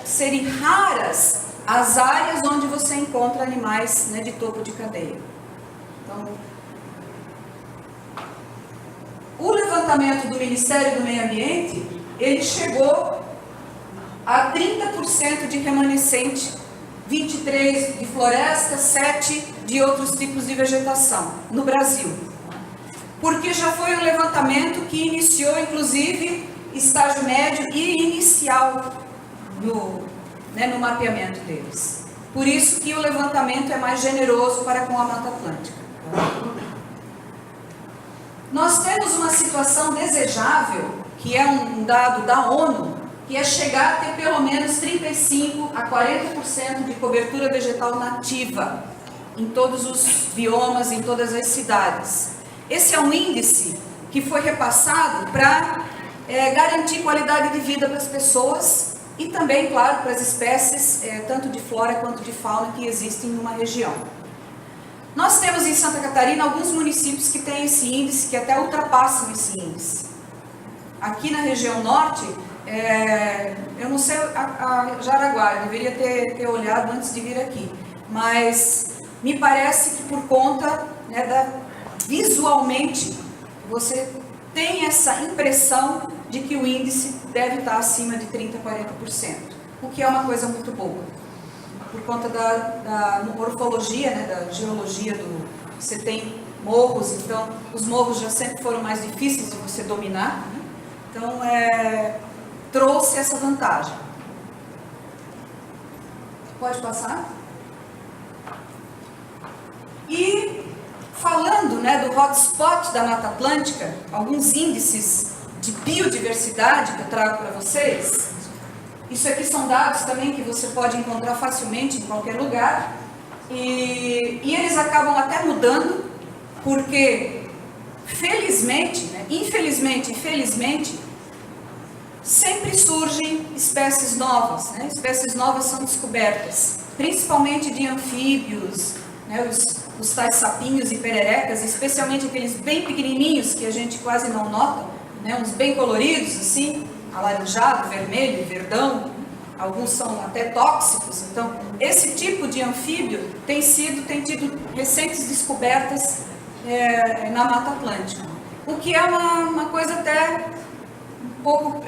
serem raras as áreas onde você encontra animais, né, de topo de cadeia. Então, o levantamento do Ministério do Meio Ambiente, ele chegou a 30% de remanescente, 23% de floresta, 7% de outros tipos de vegetação no Brasil. Porque já foi um levantamento que iniciou, inclusive, estágio médio e inicial no mapeamento deles. Por isso que o levantamento é mais generoso para com a Mata Atlântica. Nós temos uma situação desejável, que é um dado da ONU, que é chegar a ter pelo menos 35% a 40% de cobertura vegetal nativa em todos os biomas, em todas as cidades. Esse é um índice que foi repassado para garantir qualidade de vida para as pessoas e também, claro, para as espécies, tanto de flora quanto de fauna, que existem numa região. Nós temos em Santa Catarina alguns municípios que têm esse índice, que até ultrapassam esse índice. Aqui na região norte, eu não sei a Jaraguá, eu deveria ter olhado antes de vir aqui, mas me parece que por conta, visualmente, você tem essa impressão de que o índice deve estar acima de 30% a 40%, o que é uma coisa muito boa, por conta da morfologia, da geologia você tem morros, então os morros já sempre foram mais difíceis de você dominar, então trouxe essa vantagem. Pode passar? E falando do hotspot da Mata Atlântica, alguns índices de biodiversidade que eu trago para vocês. Isso aqui são dados também que você pode encontrar facilmente em qualquer lugar. E eles acabam até mudando, porque felizmente, infelizmente e felizmente, sempre surgem espécies novas. Espécies novas são descobertas, principalmente de anfíbios, os tais sapinhos e pererecas, especialmente aqueles bem pequenininhos que a gente quase não nota, uns bem coloridos assim, alaranjado, vermelho, verdão, alguns são até tóxicos. Então, esse tipo de anfíbio tem tido recentes descobertas na Mata Atlântica, o que é uma coisa até um pouco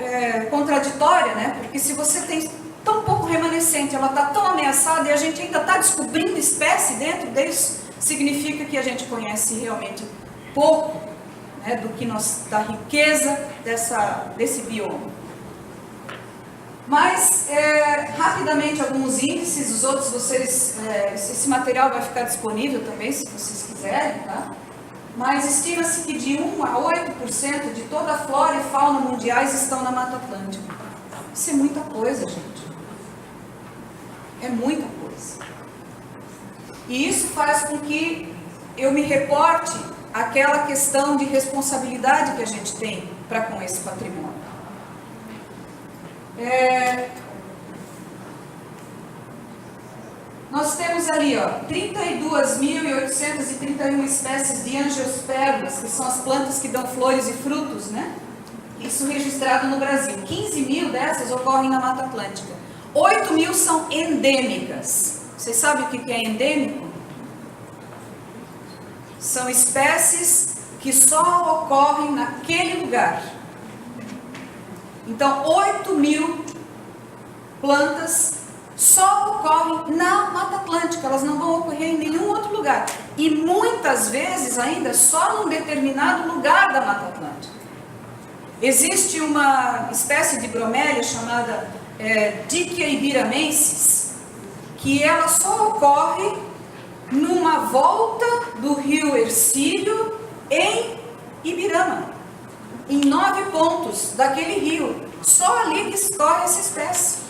contraditória, porque se você tem tão pouco remanescente, ela está tão ameaçada e a gente ainda está descobrindo espécie dentro disso, significa que a gente conhece realmente pouco da riqueza desse bioma. Mas, rapidamente, alguns índices, os outros vocês, esse material vai ficar disponível também, se vocês quiserem, tá? Mas estima-se que de 1 a 8% de toda a flora e fauna mundiais estão na Mata Atlântica. Isso é muita coisa, gente. É muita coisa. E isso faz com que eu me reporte àquela questão de responsabilidade que a gente tem para com esse patrimônio. Nós temos ali, 32.831 espécies de angiospermas, que são as plantas que dão flores e frutos, né? Isso registrado no Brasil. 15.000 dessas ocorrem na Mata Atlântica. 8.000 são endêmicas. Vocês sabem o que é endêmico? São espécies que só ocorrem naquele lugar. Então, 8.000 plantas só ocorrem na Mata Atlântica, elas não vão ocorrer em nenhum outro lugar. E muitas vezes ainda só num determinado lugar da Mata Atlântica. Existe uma espécie de bromélia chamada Dickia ibiramensis, que ela só ocorre numa volta do rio Hercílio em Ibirama, em 9 pontos daquele rio, só ali que escorre essa espécie.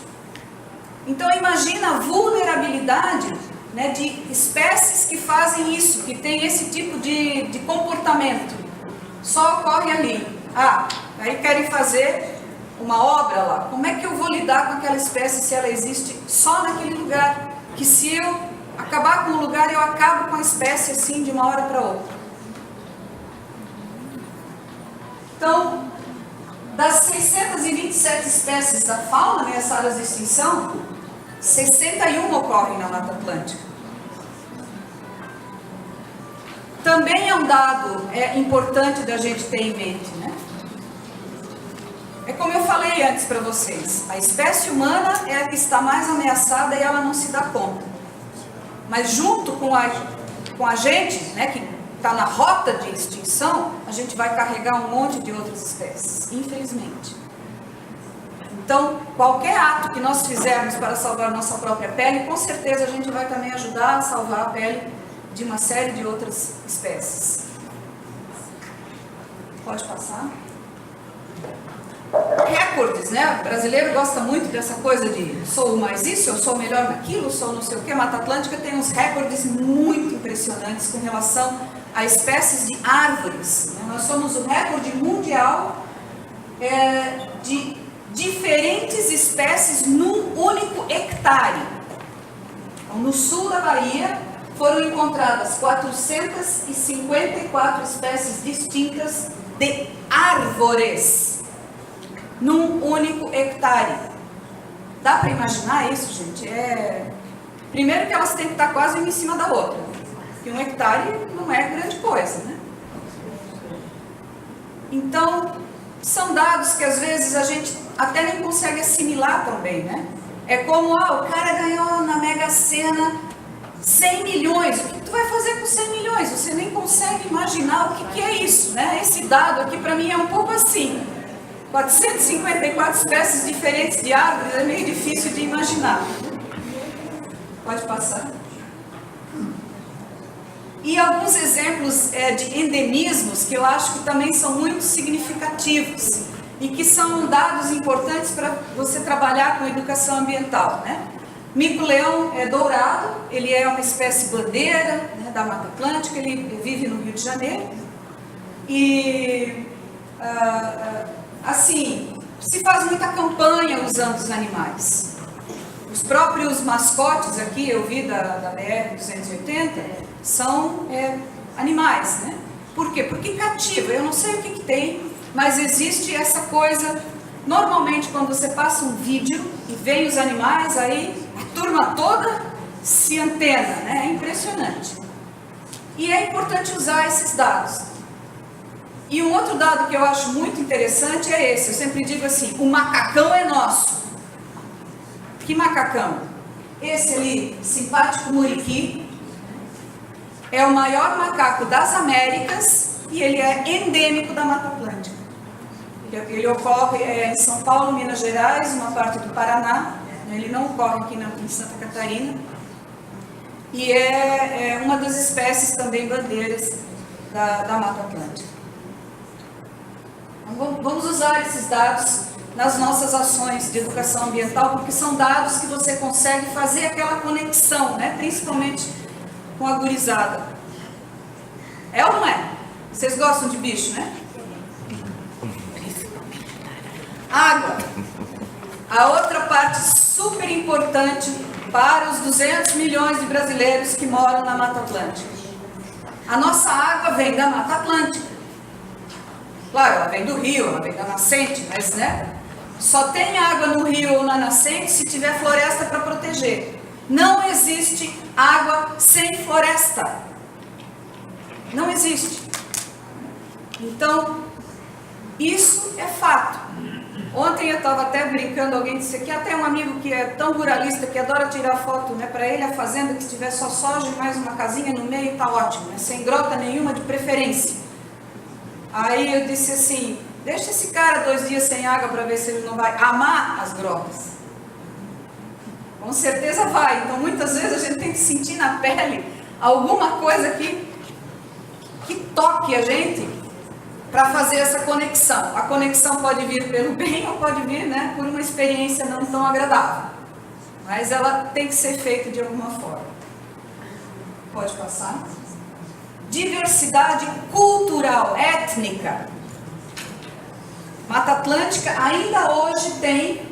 Então imagina a vulnerabilidade, né, de espécies que fazem isso, que tem esse tipo de comportamento, só ocorre ali. Aí querem fazer uma obra lá, como é que eu vou lidar com aquela espécie se ela existe só naquele lugar? Que se eu acabar com o lugar, eu acabo com a espécie assim de uma hora para outra. Então, das 627 espécies da fauna ameaçadas de extinção, 61 ocorrem na Mata Atlântica. Também é um dado importante da gente ter em mente, né? É como eu falei antes para vocês, a espécie humana é a que está mais ameaçada e ela não se dá conta. Mas junto com a gente, né, que está na rota de extinção, a gente vai carregar um monte de outras espécies, infelizmente. Então, qualquer ato que nós fizermos para salvar nossa própria pele, com certeza a gente vai também ajudar a salvar a pele de uma série de outras espécies. Pode passar. Recordes, né? O brasileiro gosta muito dessa coisa de sou mais isso, eu sou melhor naquilo, sou não sei o que. A Mata Atlântica tem uns recordes muito impressionantes com relação a espécies de árvores. Né? Nós somos o recorde mundial de diferentes espécies num único hectare. Então, no sul da Bahia foram encontradas 454 espécies distintas de árvores num único hectare. Dá para imaginar isso, gente? Primeiro que elas têm que estar quase uma em cima da outra, porque 1 hectare não é grande coisa, né? Então, são dados que às vezes a gente até nem consegue assimilar também, né? É como, o cara ganhou na Mega Sena 100 milhões. O que tu vai fazer com 100 milhões? Você nem consegue imaginar o que é isso, né? Esse dado aqui para mim é um pouco assim. 454 espécies diferentes de árvores é meio difícil de imaginar. Pode passar. E alguns exemplos de endemismos que eu acho que também são muito significativos e que são dados importantes para você trabalhar com educação ambiental, né? Mico-leão dourado, ele é uma espécie bandeira, né, da Mata Atlântica, ele vive no Rio de Janeiro. E, assim, se faz muita campanha usando os animais. Os próprios mascotes aqui, eu vi da BR-280, são animais, né? Por quê? Porque cativa, eu não sei o que tem, mas existe essa coisa. Normalmente, quando você passa um vídeo e vem os animais, aí a turma toda se antena, né? É impressionante. E é importante usar esses dados. E um outro dado que eu acho muito interessante é esse. Eu sempre digo assim, o macacão é nosso. Que macacão? Esse ali, simpático muriqui, é o maior macaco das Américas e ele é endêmico da Mata Atlântica. Ele ocorre em São Paulo, Minas Gerais, uma parte do Paraná. Ele não ocorre aqui em Santa Catarina. E é uma das espécies também bandeiras da Mata Atlântica. Então, vamos usar esses dados nas nossas ações de educação ambiental, porque são dados que você consegue fazer aquela conexão, né? Principalmente com a gurizada. É ou não é? Vocês gostam de bicho, né? Água. A outra parte super importante para os 200 milhões de brasileiros que moram na Mata Atlântica. A nossa água vem da Mata Atlântica. Claro, ela vem do rio, ela vem da nascente, mas né? Só tem água no rio ou na nascente se tiver floresta para proteger. Não existe água sem floresta. Não existe. Então, isso é fato. Ontem eu estava até brincando, alguém disse aqui, até um amigo que é tão ruralista, que adora tirar foto, né, para ele a fazenda que tiver só soja e mais uma casinha no meio, está ótimo, né, sem grota nenhuma de preferência. Aí eu disse assim, deixa esse cara 2 dias sem água para ver se ele não vai amar as grotas. Com certeza vai. Então muitas vezes a gente tem que sentir na pele alguma coisa que toque a gente para fazer essa conexão. A conexão pode vir pelo bem ou pode vir, né, por uma experiência não tão agradável. Mas ela tem que ser feita de alguma forma. Pode passar. Diversidade cultural, étnica. Mata Atlântica ainda hoje tem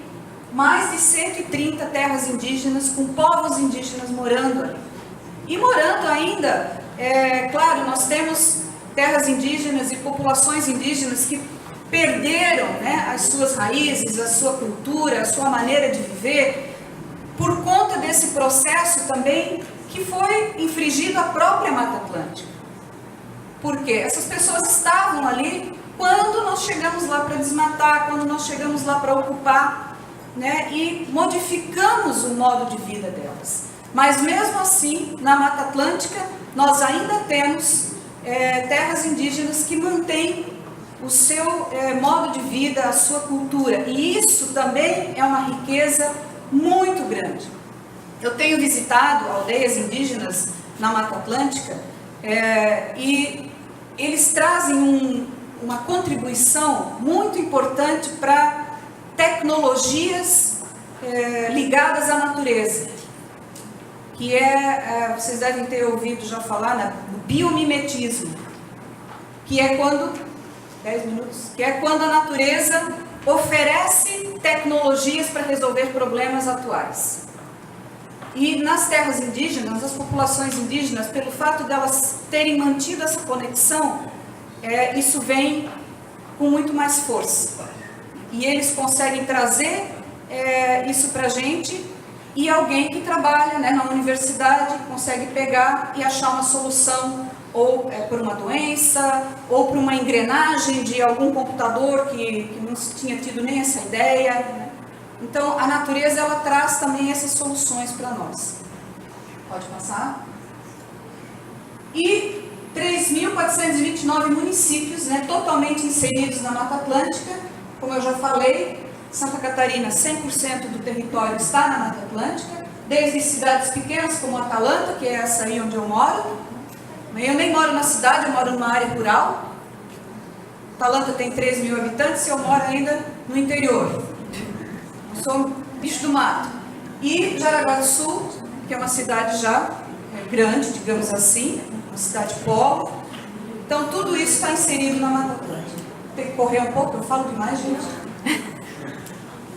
mais de 130 terras indígenas, com povos indígenas morando ali. E morando ainda, claro, nós temos terras indígenas e populações indígenas que perderam, né, as suas raízes, a sua cultura, a sua maneira de viver, por conta desse processo também que foi infringido à própria Mata Atlântica. Por quê? Essas pessoas estavam ali quando nós chegamos lá para desmatar, quando nós chegamos lá para ocupar, né, e modificamos o modo de vida delas. Mas mesmo assim, na Mata Atlântica, nós ainda temos terras indígenas que mantêm o seu modo de vida, a sua cultura. E isso também é uma riqueza muito grande. Eu tenho visitado aldeias indígenas na Mata Atlântica e eles trazem uma contribuição muito importante para tecnologias ligadas à natureza, que vocês devem ter ouvido já falar, né, do biomimetismo, que é quando, 10 minutos, que é quando a natureza oferece tecnologias para resolver problemas atuais. E nas terras indígenas, as populações indígenas, pelo fato delas terem mantido essa conexão, isso vem com muito mais força. E eles conseguem trazer isso para a gente, e alguém que trabalha, né, na universidade consegue pegar e achar uma solução, ou por uma doença, ou por uma engrenagem de algum computador que não tinha tido nem essa ideia. Então, a natureza, ela traz também essas soluções para nós. Pode passar. E 3.429 municípios, né, totalmente inseridos na Mata Atlântica. Como eu já falei, Santa Catarina, 100% do território está na Mata Atlântica, desde cidades pequenas como Atalanta, que é essa aí onde eu moro. Eu nem moro na cidade, eu moro numa área rural. Atalanta tem 3.000 habitantes e eu moro ainda no interior. Eu sou um bicho do mato. E Jaraguá do Sul, que é uma cidade já grande, digamos assim, uma cidade polo. Então tudo isso está inserido na Mata Atlântica. Tem que correr um pouco, eu falo demais, gente.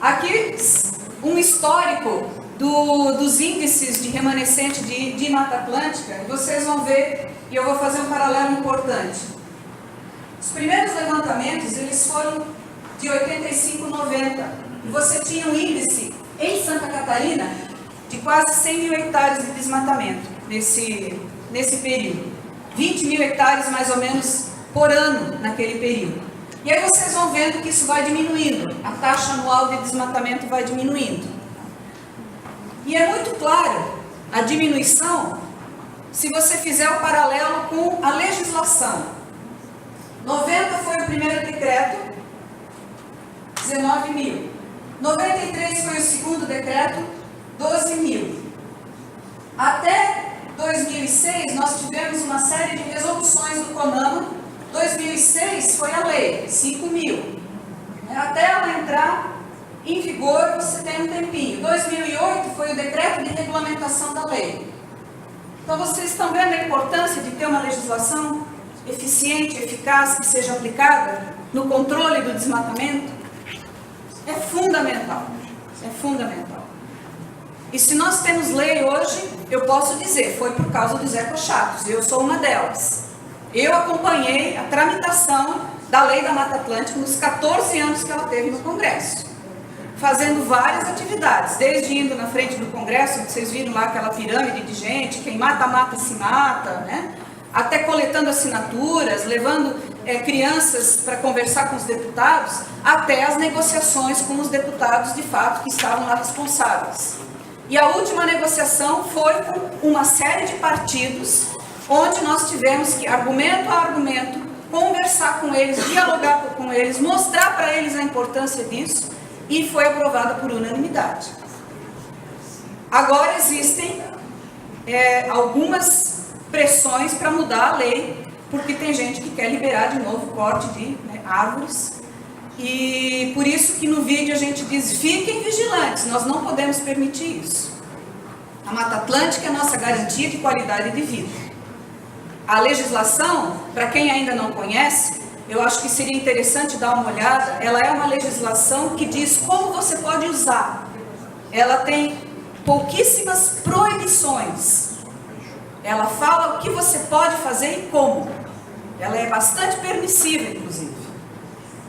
Aqui um histórico dos índices de remanescente de Mata Atlântica, e vocês vão ver, e eu vou fazer um paralelo importante. Os primeiros levantamentos, eles foram de 85 a 90, e você tinha um índice em Santa Catarina de quase 100 mil hectares de desmatamento nesse período. 20 mil hectares mais ou menos por ano naquele período. E aí vocês vão vendo que isso vai diminuindo, a taxa anual de desmatamento vai diminuindo. E é muito claro a diminuição se você fizer o paralelo com a legislação. 90 foi o primeiro decreto 19 mil. 93 foi o segundo decreto, 12 mil. Até 2006, nós tivemos uma série de resoluções do CONAMA. 2006 foi a lei, 5 mil. Até ela entrar em vigor, você tem um tempinho. 2008 foi o decreto de regulamentação da lei. Então, vocês estão vendo a importância de ter uma legislação eficiente, eficaz, que seja aplicada no controle do desmatamento? É fundamental. É fundamental. E se nós temos lei hoje, eu posso dizer, foi por causa dos ecochatos. Eu sou uma delas. Eu acompanhei a tramitação da Lei da Mata Atlântica nos 14 anos que ela teve no Congresso, fazendo várias atividades, desde indo na frente do Congresso, que vocês viram lá aquela pirâmide de gente, quem mata, mata, se mata, né? Até coletando assinaturas, levando crianças para conversar com os deputados, até as negociações com os deputados, de fato, que estavam lá responsáveis. E a última negociação foi com uma série de partidos, onde nós tivemos que, argumento a argumento, conversar com eles, dialogar com eles, mostrar para eles a importância disso, e foi aprovada por unanimidade. Agora existem algumas pressões para mudar a lei, porque tem gente que quer liberar de novo o corte de árvores, e por isso que no vídeo a gente diz, fiquem vigilantes, nós não podemos permitir isso. A Mata Atlântica é a nossa garantia de qualidade de vida. A legislação, para quem ainda não conhece, eu acho que seria interessante dar uma olhada, ela é uma legislação que diz como você pode usar. Ela tem pouquíssimas proibições. Ela fala o que você pode fazer e como. Ela é bastante permissiva, inclusive.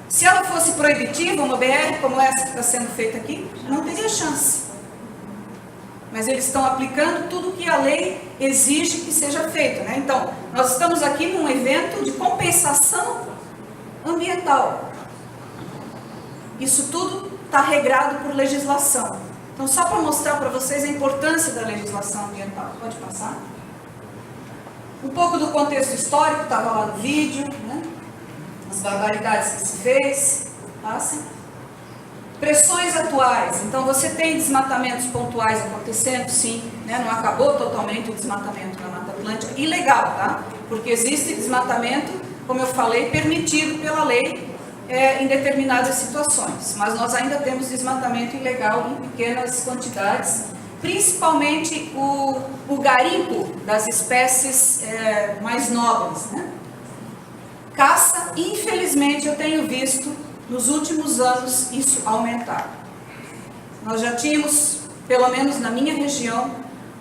Se ela fosse proibitiva, uma BR como essa que está sendo feita aqui, não teria chance. Mas eles estão aplicando tudo o que a lei exige que seja feito, né? Então, nós estamos aqui num evento de compensação ambiental. Isso tudo está regrado por legislação. Então, só para mostrar para vocês a importância da legislação ambiental. Pode passar? Um pouco do contexto histórico, estava lá no vídeo, né? As barbaridades que se fez. Passa. Pressões atuais. Então, você tem desmatamentos pontuais acontecendo, sim, né? Não acabou totalmente o desmatamento na Mata Atlântica. Ilegal, tá? Porque existe desmatamento, como eu falei, permitido pela lei em determinadas situações. Mas nós ainda temos desmatamento ilegal em pequenas quantidades, principalmente o garimpo das espécies mais nobres, né? Caça, infelizmente, eu tenho visto nos últimos anos isso aumentar. Nós já tínhamos, pelo menos na minha região,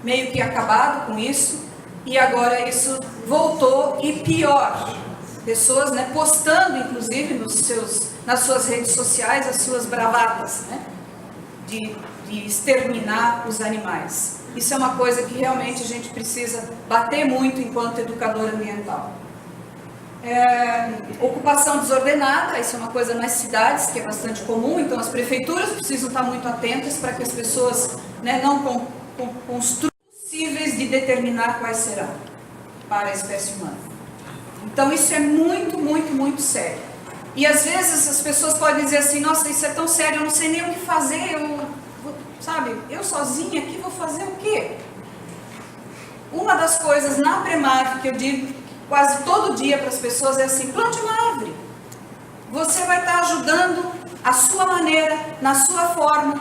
meio que acabado com isso, e agora isso voltou e pior. Pessoas, né, postando, inclusive, nas suas redes sociais, as suas bravatas, né, de exterminar os animais. Isso é uma coisa que realmente a gente precisa bater muito enquanto educador ambiental. Ocupação desordenada, isso é uma coisa nas cidades que é bastante comum, então as prefeituras precisam estar muito atentas para que as pessoas, né, não construam possíveis de determinar quais serão para a espécie humana. Então isso é muito, muito, muito sério. E às vezes as pessoas podem dizer assim, nossa, isso é tão sério, eu não sei nem o que fazer, eu sozinha aqui vou fazer o quê? Uma das coisas na Premaf que eu digo quase todo dia para as pessoas é assim, plante uma árvore. Você vai estar ajudando a sua maneira, na sua forma,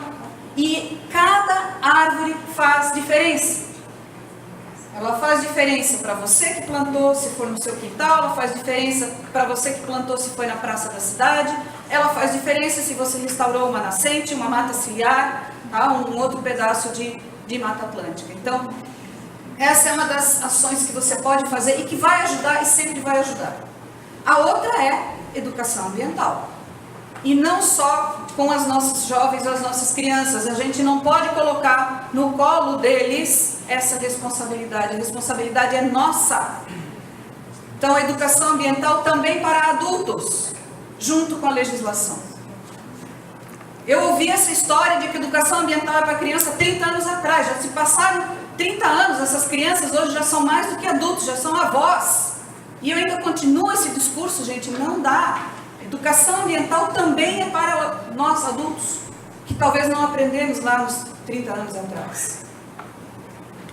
e cada árvore faz diferença. Ela faz diferença para você que plantou, se for no seu quintal, ela faz diferença para você que plantou, se foi na praça da cidade, ela faz diferença se você restaurou uma nascente, uma mata ciliar, tá? Um outro pedaço de Mata Atlântica. Então, essa é uma das ações que você pode fazer e que vai ajudar e sempre vai ajudar. A outra é educação ambiental. E não só com as nossas jovens ou as nossas crianças. A gente não pode colocar no colo deles essa responsabilidade. A responsabilidade é nossa. Então, a educação ambiental também para adultos, junto com a legislação. Eu ouvi essa história de que educação ambiental é para criança 30 anos atrás. Já se passaram 30 anos, essas crianças hoje já são mais do que adultos, já são avós. E eu ainda continuo esse discurso, gente, não dá. Educação ambiental também é para nós adultos, que talvez não aprendemos lá nos 30 anos atrás.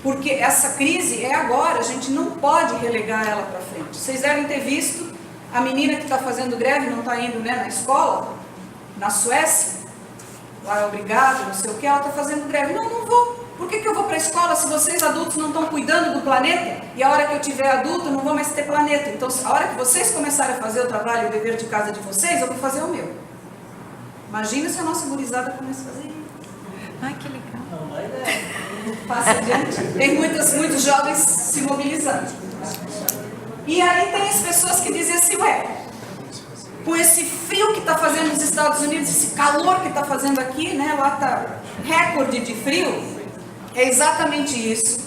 Porque essa crise é agora, a gente não pode relegar ela para frente. Vocês devem ter visto a menina que está fazendo greve, não está indo, né, na escola, na Suécia, lá é obrigado, não sei o que, ela está fazendo greve. Não, não vou. Por que eu vou para a escola se vocês adultos não estão cuidando do planeta? E a hora que eu tiver adulto, eu não vou mais ter planeta. Então, a hora que vocês começarem a fazer o trabalho e o dever de casa de vocês, eu vou fazer o meu. Imagina se a nossa gurizada começa a fazer isso. Ai, que legal. Passa adiante. Tem muitos jovens se mobilizando. E aí tem as pessoas que dizem assim, ué, com esse frio que está fazendo nos Estados Unidos, esse calor que está fazendo aqui, né, lá está recorde de frio, é exatamente isso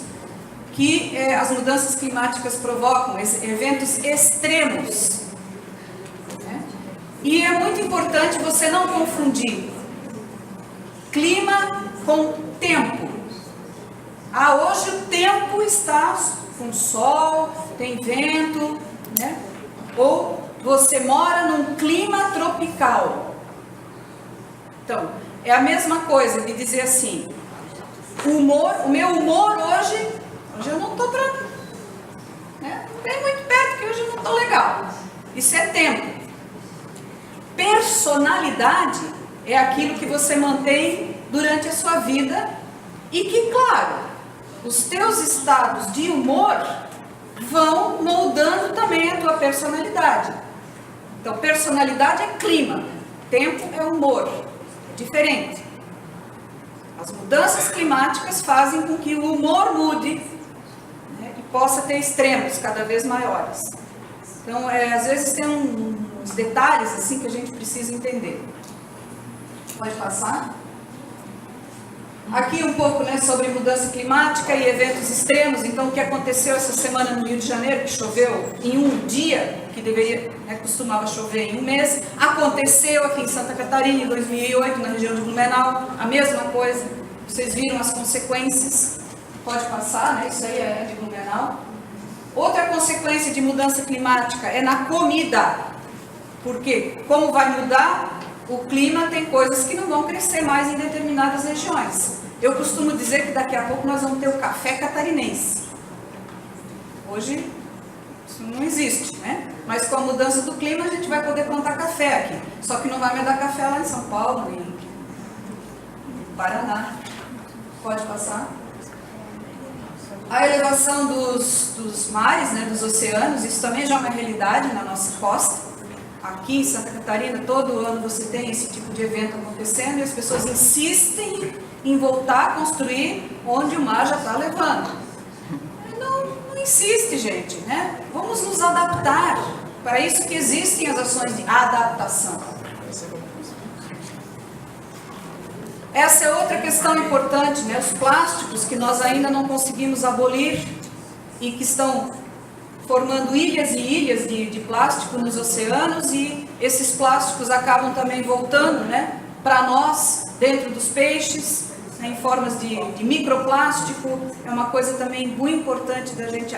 que as mudanças climáticas provocam, eventos extremos. Né? E é muito importante você não confundir clima com tempo. Hoje o tempo está com sol, tem vento, né? Ou você mora num clima tropical. Então, é a mesma coisa de dizer assim, o meu humor hoje eu não estou pra... Né? Não tem muito perto, que hoje eu não estou legal. Isso é tempo. Personalidade é aquilo que você mantém durante a sua vida e que, claro, os teus estados de humor vão moldando também a tua personalidade. Então, personalidade é clima, tempo é humor, é diferente. As mudanças climáticas fazem com que o humor mude, né, e possa ter extremos cada vez maiores. Então, às vezes tem uns detalhes assim que a gente precisa entender. Pode passar? Aqui um pouco, né, sobre mudança climática e eventos extremos. Então, o que aconteceu essa semana no Rio de Janeiro, que choveu em um dia, que deveria, né, costumava chover em um mês, aconteceu aqui em Santa Catarina em 2008, na região de Blumenau, a mesma coisa. Vocês viram as consequências? Pode passar, né? Isso aí é de Blumenau. Outra consequência de mudança climática é na comida. Porque, como vai mudar o clima, tem coisas que não vão crescer mais em determinadas regiões. Eu costumo dizer que daqui a pouco nós vamos ter o café catarinense. Hoje, isso não existe, né? Mas com a mudança do clima, a gente vai poder plantar café aqui. Só que não vai me dar café lá em São Paulo, em Paraná. Pode passar? A elevação dos mares, né, dos oceanos, isso também já é uma realidade na nossa costa. Aqui em Santa Catarina, todo ano você tem esse tipo de evento acontecendo e as pessoas insistem em voltar a construir onde o mar já está levando. Não insiste, gente, né? Vamos nos adaptar. Para isso que existem as ações de adaptação. Essa é outra questão importante, né? Os plásticos que nós ainda não conseguimos abolir e que estão formando ilhas e ilhas de plástico nos oceanos, e esses plásticos acabam também voltando, né, para nós, dentro dos peixes, né, em formas de microplástico. É uma coisa também muito importante da gente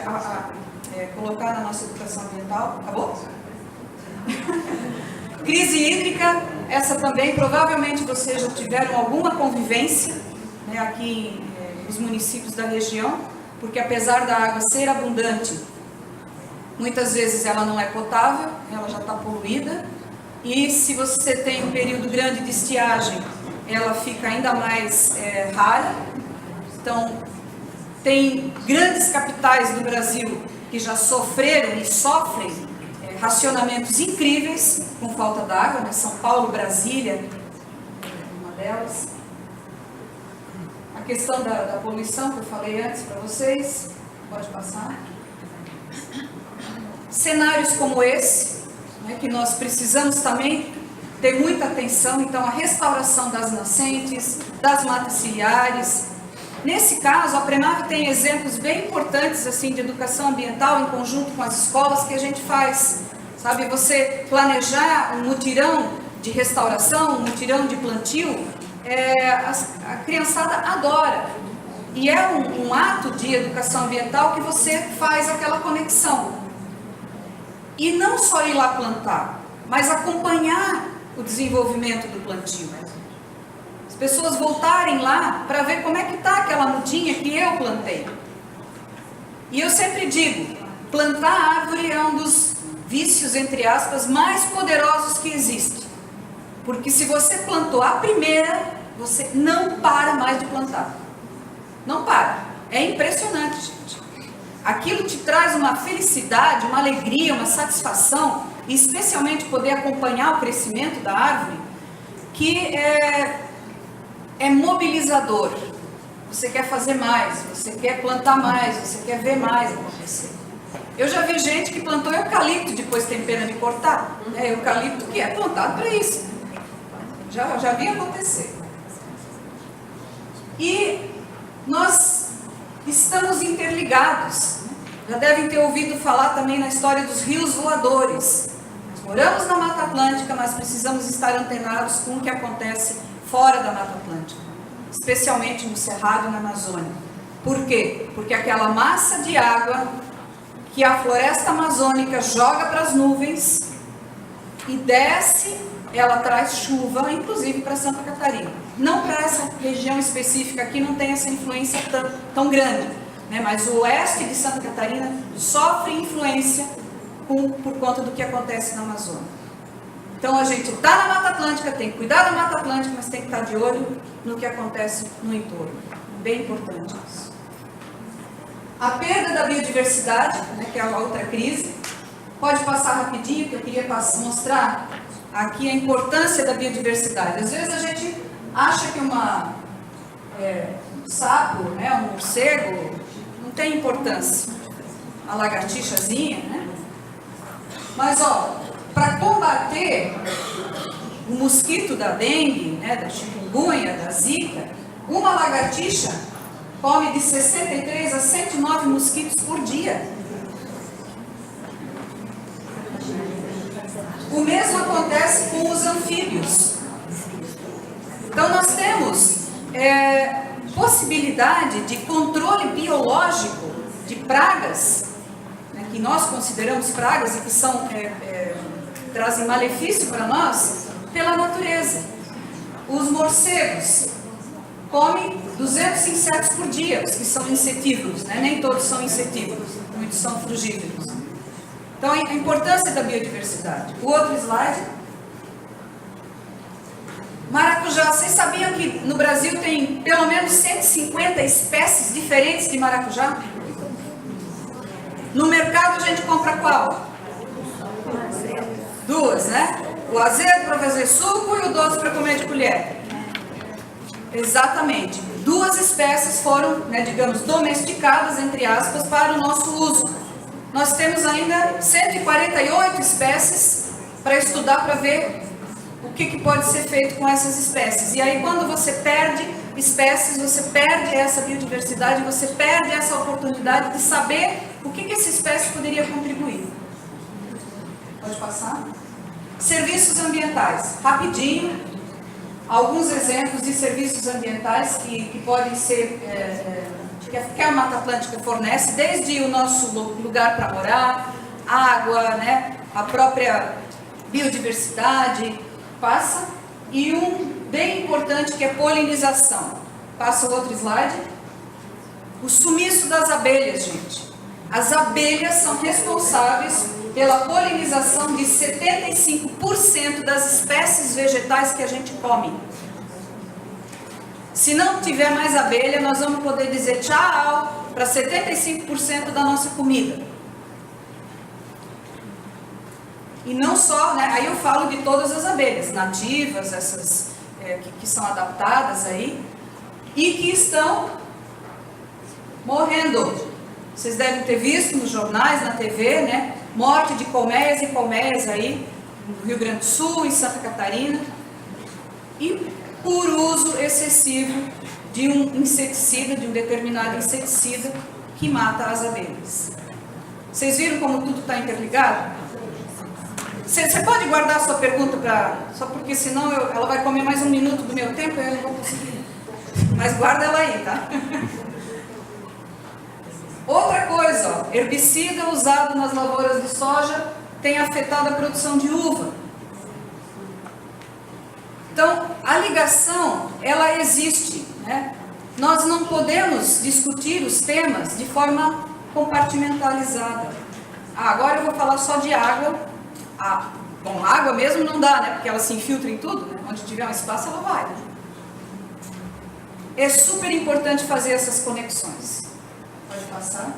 colocar na nossa educação ambiental. Acabou? Crise hídrica, essa também, provavelmente vocês já tiveram alguma convivência, né, aqui nos municípios da região, porque apesar da água ser abundante, muitas vezes ela não é potável, ela já está poluída, e se você tem um período grande de estiagem, ela fica ainda mais rara. Então, tem grandes capitais do Brasil que já sofreram e sofrem racionamentos incríveis com falta d'água, né? São Paulo, Brasília, uma delas. A questão da poluição que eu falei antes para vocês, pode passar. Cenários como esse, né, que nós precisamos também ter muita atenção. Então, a restauração das nascentes, das matas ciliares. Nesse caso, a Prenave tem exemplos bem importantes assim, de educação ambiental em conjunto com as escolas que a gente faz. Sabe, você planejar um mutirão de restauração, um mutirão de plantio, a criançada adora. E é um ato de educação ambiental que você faz aquela conexão. E não só ir lá plantar, mas acompanhar o desenvolvimento do plantio. As pessoas voltarem lá para ver como é que está aquela mudinha que eu plantei. E eu sempre digo, plantar árvore é um dos vícios, entre aspas, mais poderosos que existe. Porque se você plantou a primeira, você não para mais de plantar. Não para. É impressionante, gente. Aquilo te traz uma felicidade, uma alegria, uma satisfação, e especialmente poder acompanhar o crescimento da árvore, que é mobilizador. Você quer fazer mais, você quer plantar mais, você quer ver mais acontecer. Eu já vi gente que plantou eucalipto depois tem pena de cortar. Eucalipto que é plantado para isso. Já vi acontecer. E nós estamos interligados. Já devem ter ouvido falar também na história dos rios voadores. Nós moramos na Mata Atlântica, mas precisamos estar antenados com o que acontece fora da Mata Atlântica, especialmente no Cerrado e na Amazônia. Por quê? Porque aquela massa de água que a floresta amazônica joga para as nuvens e desce, ela traz chuva, inclusive para Santa Catarina. Não para essa região específica aqui, não tem essa influência tão grande, né? Mas o oeste de Santa Catarina sofre influência por conta do que acontece na Amazônia. Então a gente está na Mata Atlântica, tem que cuidar da Mata Atlântica, mas tem que estar de olho no que acontece no entorno. Bem importante isso. A perda da biodiversidade, né, que é a outra crise, pode passar rapidinho, que eu queria mostrar aqui a importância da biodiversidade. Às vezes a gente acha que um sapo, né, um morcego, não tem importância. A lagartixazinha, né? Mas, para combater o mosquito da dengue, né, da chikungunya, da zika, uma lagartixa come de 63 a 109 mosquitos por dia. O mesmo acontece com os anfíbios. Então nós temos possibilidade de controle biológico de pragas, né, que nós consideramos pragas e que trazem malefício para nós, pela natureza. Os morcegos comem 200 insetos por dia, os que são insetívoros, né? Nem todos são insetívoros, muitos são frugívoros. Então, a importância da biodiversidade. O outro slide. Maracujá. Vocês sabiam que no Brasil tem pelo menos 150 espécies diferentes de maracujá? No mercado a gente compra qual? Duas, né? O azedo para fazer suco e o doce para comer de colher. Exatamente. Duas espécies foram, né, digamos, domesticadas, entre aspas, para o nosso uso. Nós temos ainda 148 espécies para estudar, para ver o que pode ser feito com essas espécies. E aí, quando você perde espécies, você perde essa biodiversidade, você perde essa oportunidade de saber o que essa espécie poderia contribuir. Pode passar? Serviços ambientais. Rapidinho, alguns exemplos de serviços ambientais que podem ser, que a Mata Atlântica fornece, desde o nosso lugar para morar, água, né, a própria biodiversidade, passa, e um bem importante que é polinização. Passa o outro slide. O sumiço das abelhas, gente. As abelhas são responsáveis pela polinização de 75% das espécies vegetais que a gente come. Se não tiver mais abelha, nós vamos poder dizer tchau para 75% da nossa comida. E não só, né? Aí eu falo de todas as abelhas, nativas, essas que são adaptadas aí, e que estão morrendo. Vocês devem ter visto nos jornais, na TV, né? Morte de colmeias e colmeias aí, no Rio Grande do Sul, em Santa Catarina. E por uso excessivo de um inseticida, de um determinado inseticida, que mata as abelhas. Vocês viram como tudo está interligado? Você pode guardar a sua pergunta só porque senão ela vai comer mais um minuto do meu tempo e eu não vou conseguir. Mas guarda ela aí, tá? Outra coisa, herbicida usado nas lavouras de soja tem afetado a produção de uva. Então, a ligação, ela existe, né? Nós não podemos discutir os temas de forma compartimentalizada. Agora eu vou falar só de água. Bom, água mesmo não dá, né? Porque ela se infiltra em tudo, né? Onde tiver um espaço, ela vai. Né? É super importante fazer essas conexões. Pode passar.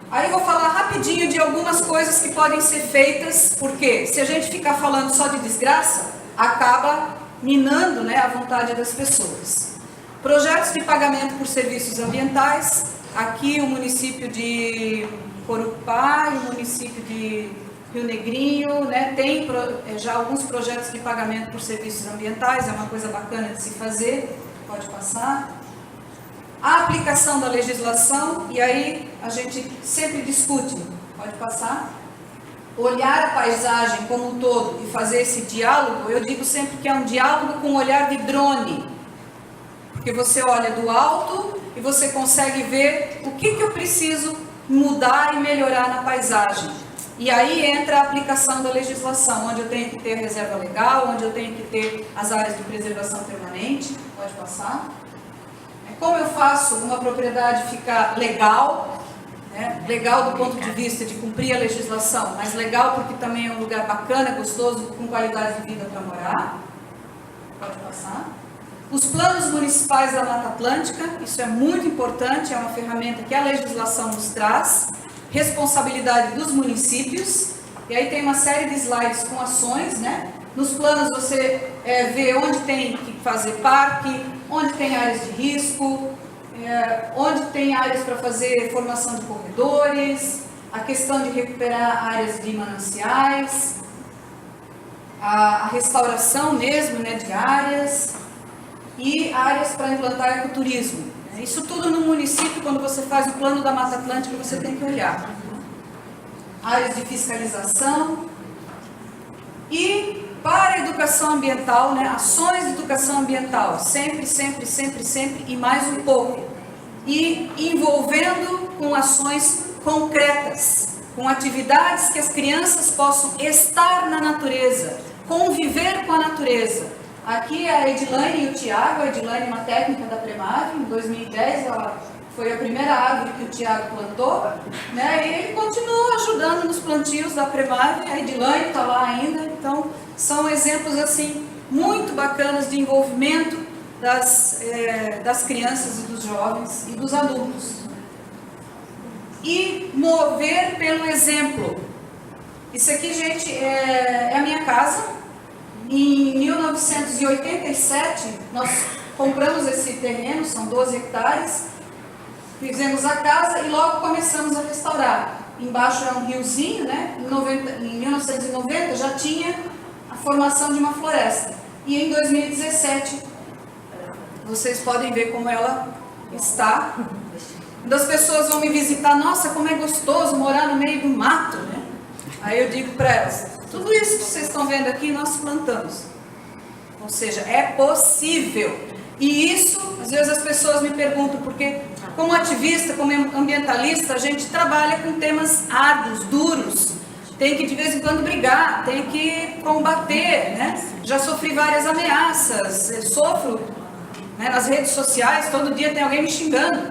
Aí eu vou falar rapidinho de algumas coisas que podem ser feitas, porque se a gente ficar falando só de desgraça, acaba minando, né, a vontade das pessoas. Projetos de pagamento por serviços ambientais. Aqui o município de Corupá e o município de Rio Negrinho, né, tem já alguns projetos de pagamento por serviços ambientais, é uma coisa bacana de se fazer. Pode passar. A aplicação da legislação, e aí a gente sempre discute, pode passar. Olhar a paisagem como um todo e fazer esse diálogo, eu digo sempre que é um diálogo com um olhar de drone. Porque você olha do alto e você consegue ver o que eu preciso mudar e melhorar na paisagem. E aí entra a aplicação da legislação, onde eu tenho que ter reserva legal, onde eu tenho que ter as áreas de preservação permanente. Pode passar. Como eu faço uma propriedade ficar legal, né? Legal do ponto de vista de cumprir a legislação, mas legal porque também é um lugar bacana, gostoso, com qualidade de vida para morar. Pode passar. Os planos municipais da Mata Atlântica, isso é muito importante, é uma ferramenta que a legislação nos traz. Responsabilidade dos municípios, e aí tem uma série de slides com ações, né? Nos planos você vê onde tem que fazer parque, onde tem áreas de risco, onde tem áreas para fazer formação de corredores, a questão de recuperar áreas de mananciais, a restauração mesmo, né, de áreas e áreas para implantar ecoturismo. Isso tudo no município, quando você faz o plano da Mata Atlântica, você tem que olhar. Áreas de fiscalização e para a educação ambiental, né, ações de educação ambiental, sempre, sempre, sempre, sempre e mais um pouco. E envolvendo com ações concretas, com atividades que as crianças possam estar na natureza, conviver com a natureza. Aqui é a Edilane e o Tiago. A Edilane é uma técnica da Premav. Em 2010 ela foi a primeira árvore que o Tiago plantou, né? E ele continua ajudando nos plantios da Premav. A Edilane está lá ainda. Então são exemplos assim muito bacanas de envolvimento das crianças e dos jovens e dos adultos. E mover pelo exemplo. Isso aqui, gente, é a minha casa. Em 1987, nós compramos esse terreno, são 12 hectares, fizemos a casa e logo começamos a restaurar. Embaixo é um riozinho, né? Em 1990 já tinha a formação de uma floresta. E em 2017, vocês podem ver como ela está. Quando as pessoas vão me visitar, nossa, como é gostoso morar no meio do mato, né? Aí eu digo para elas, tudo isso que vocês estão vendo aqui, nós plantamos. Ou seja, é possível. E isso, às vezes as pessoas me perguntam, porque como ativista, como ambientalista, a gente trabalha com temas árduos, duros. Tem que de vez em quando brigar, tem que combater, né? Já sofri várias ameaças, sofro, né, nas redes sociais, todo dia tem alguém me xingando.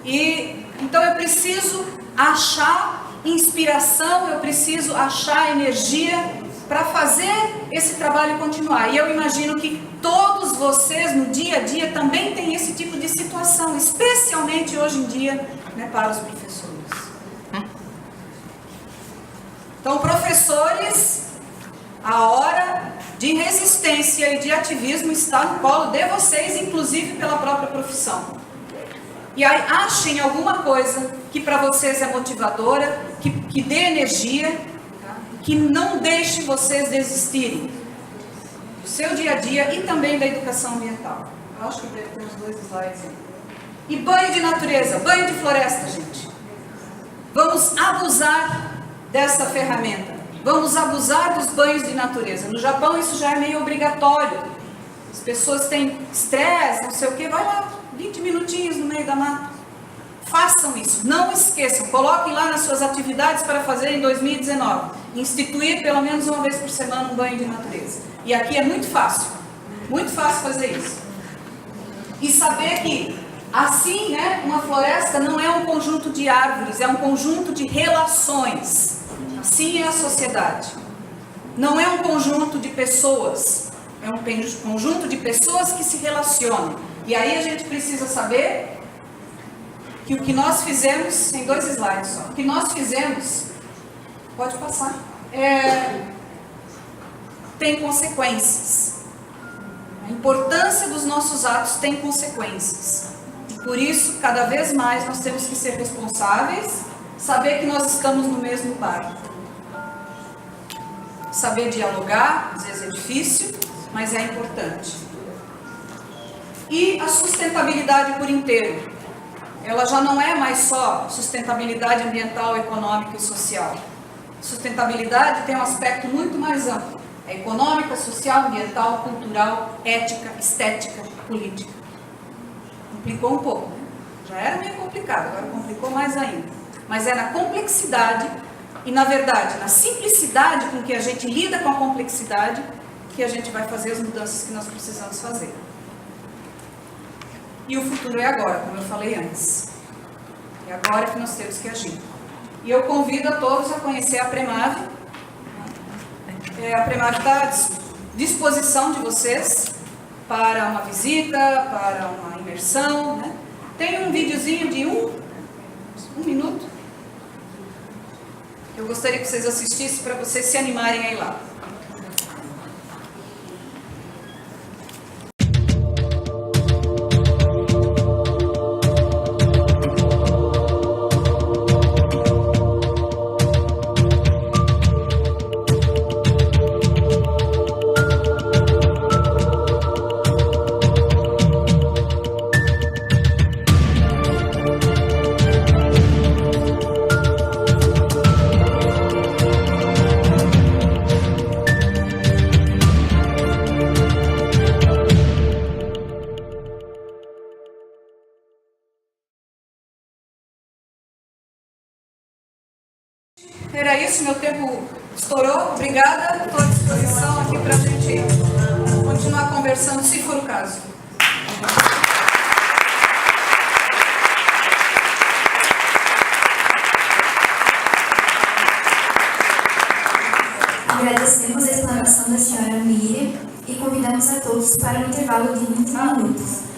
E então eu preciso achar inspiração, eu preciso achar energia para fazer esse trabalho continuar. E eu imagino que todos vocês no dia a dia também têm esse tipo de situação, especialmente hoje em dia, né, para os professores. Então, professores, a hora de resistência e de ativismo está no colo de vocês, inclusive pela própria profissão. E aí achem alguma coisa que para vocês é motivadora, que dê energia, tá? Que não deixe vocês desistirem do seu dia a dia e também da educação ambiental. Eu acho que deve ter uns 2 slides aí. E banho de natureza, banho de floresta, gente. Vamos abusar dessa ferramenta. Vamos abusar dos banhos de natureza. No Japão isso já é meio obrigatório. As pessoas têm estresse, não sei o que, vai lá, 20 minutinhos no meio da mata. Façam isso, não esqueçam, coloquem lá nas suas atividades para fazer em 2019. Instituir pelo menos uma vez por semana um banho de natureza. E aqui é muito fácil. Muito fácil fazer isso. E saber que, assim, né, uma floresta não é um conjunto de árvores, é um conjunto de relações. Assim é a sociedade. Não é um conjunto de pessoas, é um conjunto de pessoas que se relacionam. E aí a gente precisa saber que o que nós fizemos, tem 2 slides só, o que nós fizemos, pode passar, tem consequências. A importância dos nossos atos tem consequências. E por isso, cada vez mais, nós temos que ser responsáveis, saber que nós estamos no mesmo barco. Saber dialogar, às vezes é difícil, mas é importante. E a sustentabilidade por inteiro. Ela já não é mais só sustentabilidade ambiental, econômica e social. Sustentabilidade tem um aspecto muito mais amplo. É econômica, social, ambiental, cultural, ética, estética, política. Complicou um pouco, né? Já era meio complicado, agora complicou mais ainda. Mas é na complexidade e, na verdade, na simplicidade com que a gente lida com a complexidade que a gente vai fazer as mudanças que nós precisamos fazer. E o futuro é agora, como eu falei antes. É agora que nós temos que agir. E eu convido a todos a conhecer a Premave. A Premave está à disposição de vocês para uma visita, para uma imersão, né? Tem um videozinho de um minuto. Eu gostaria que vocês assistissem para vocês se animarem a ir lá. Era isso, meu tempo estourou. Obrigada, estou à disposição aqui para a gente continuar conversando, se for o caso. Agradecemos a explanação da senhora Miriam e convidamos a todos para um intervalo de 20 minutos.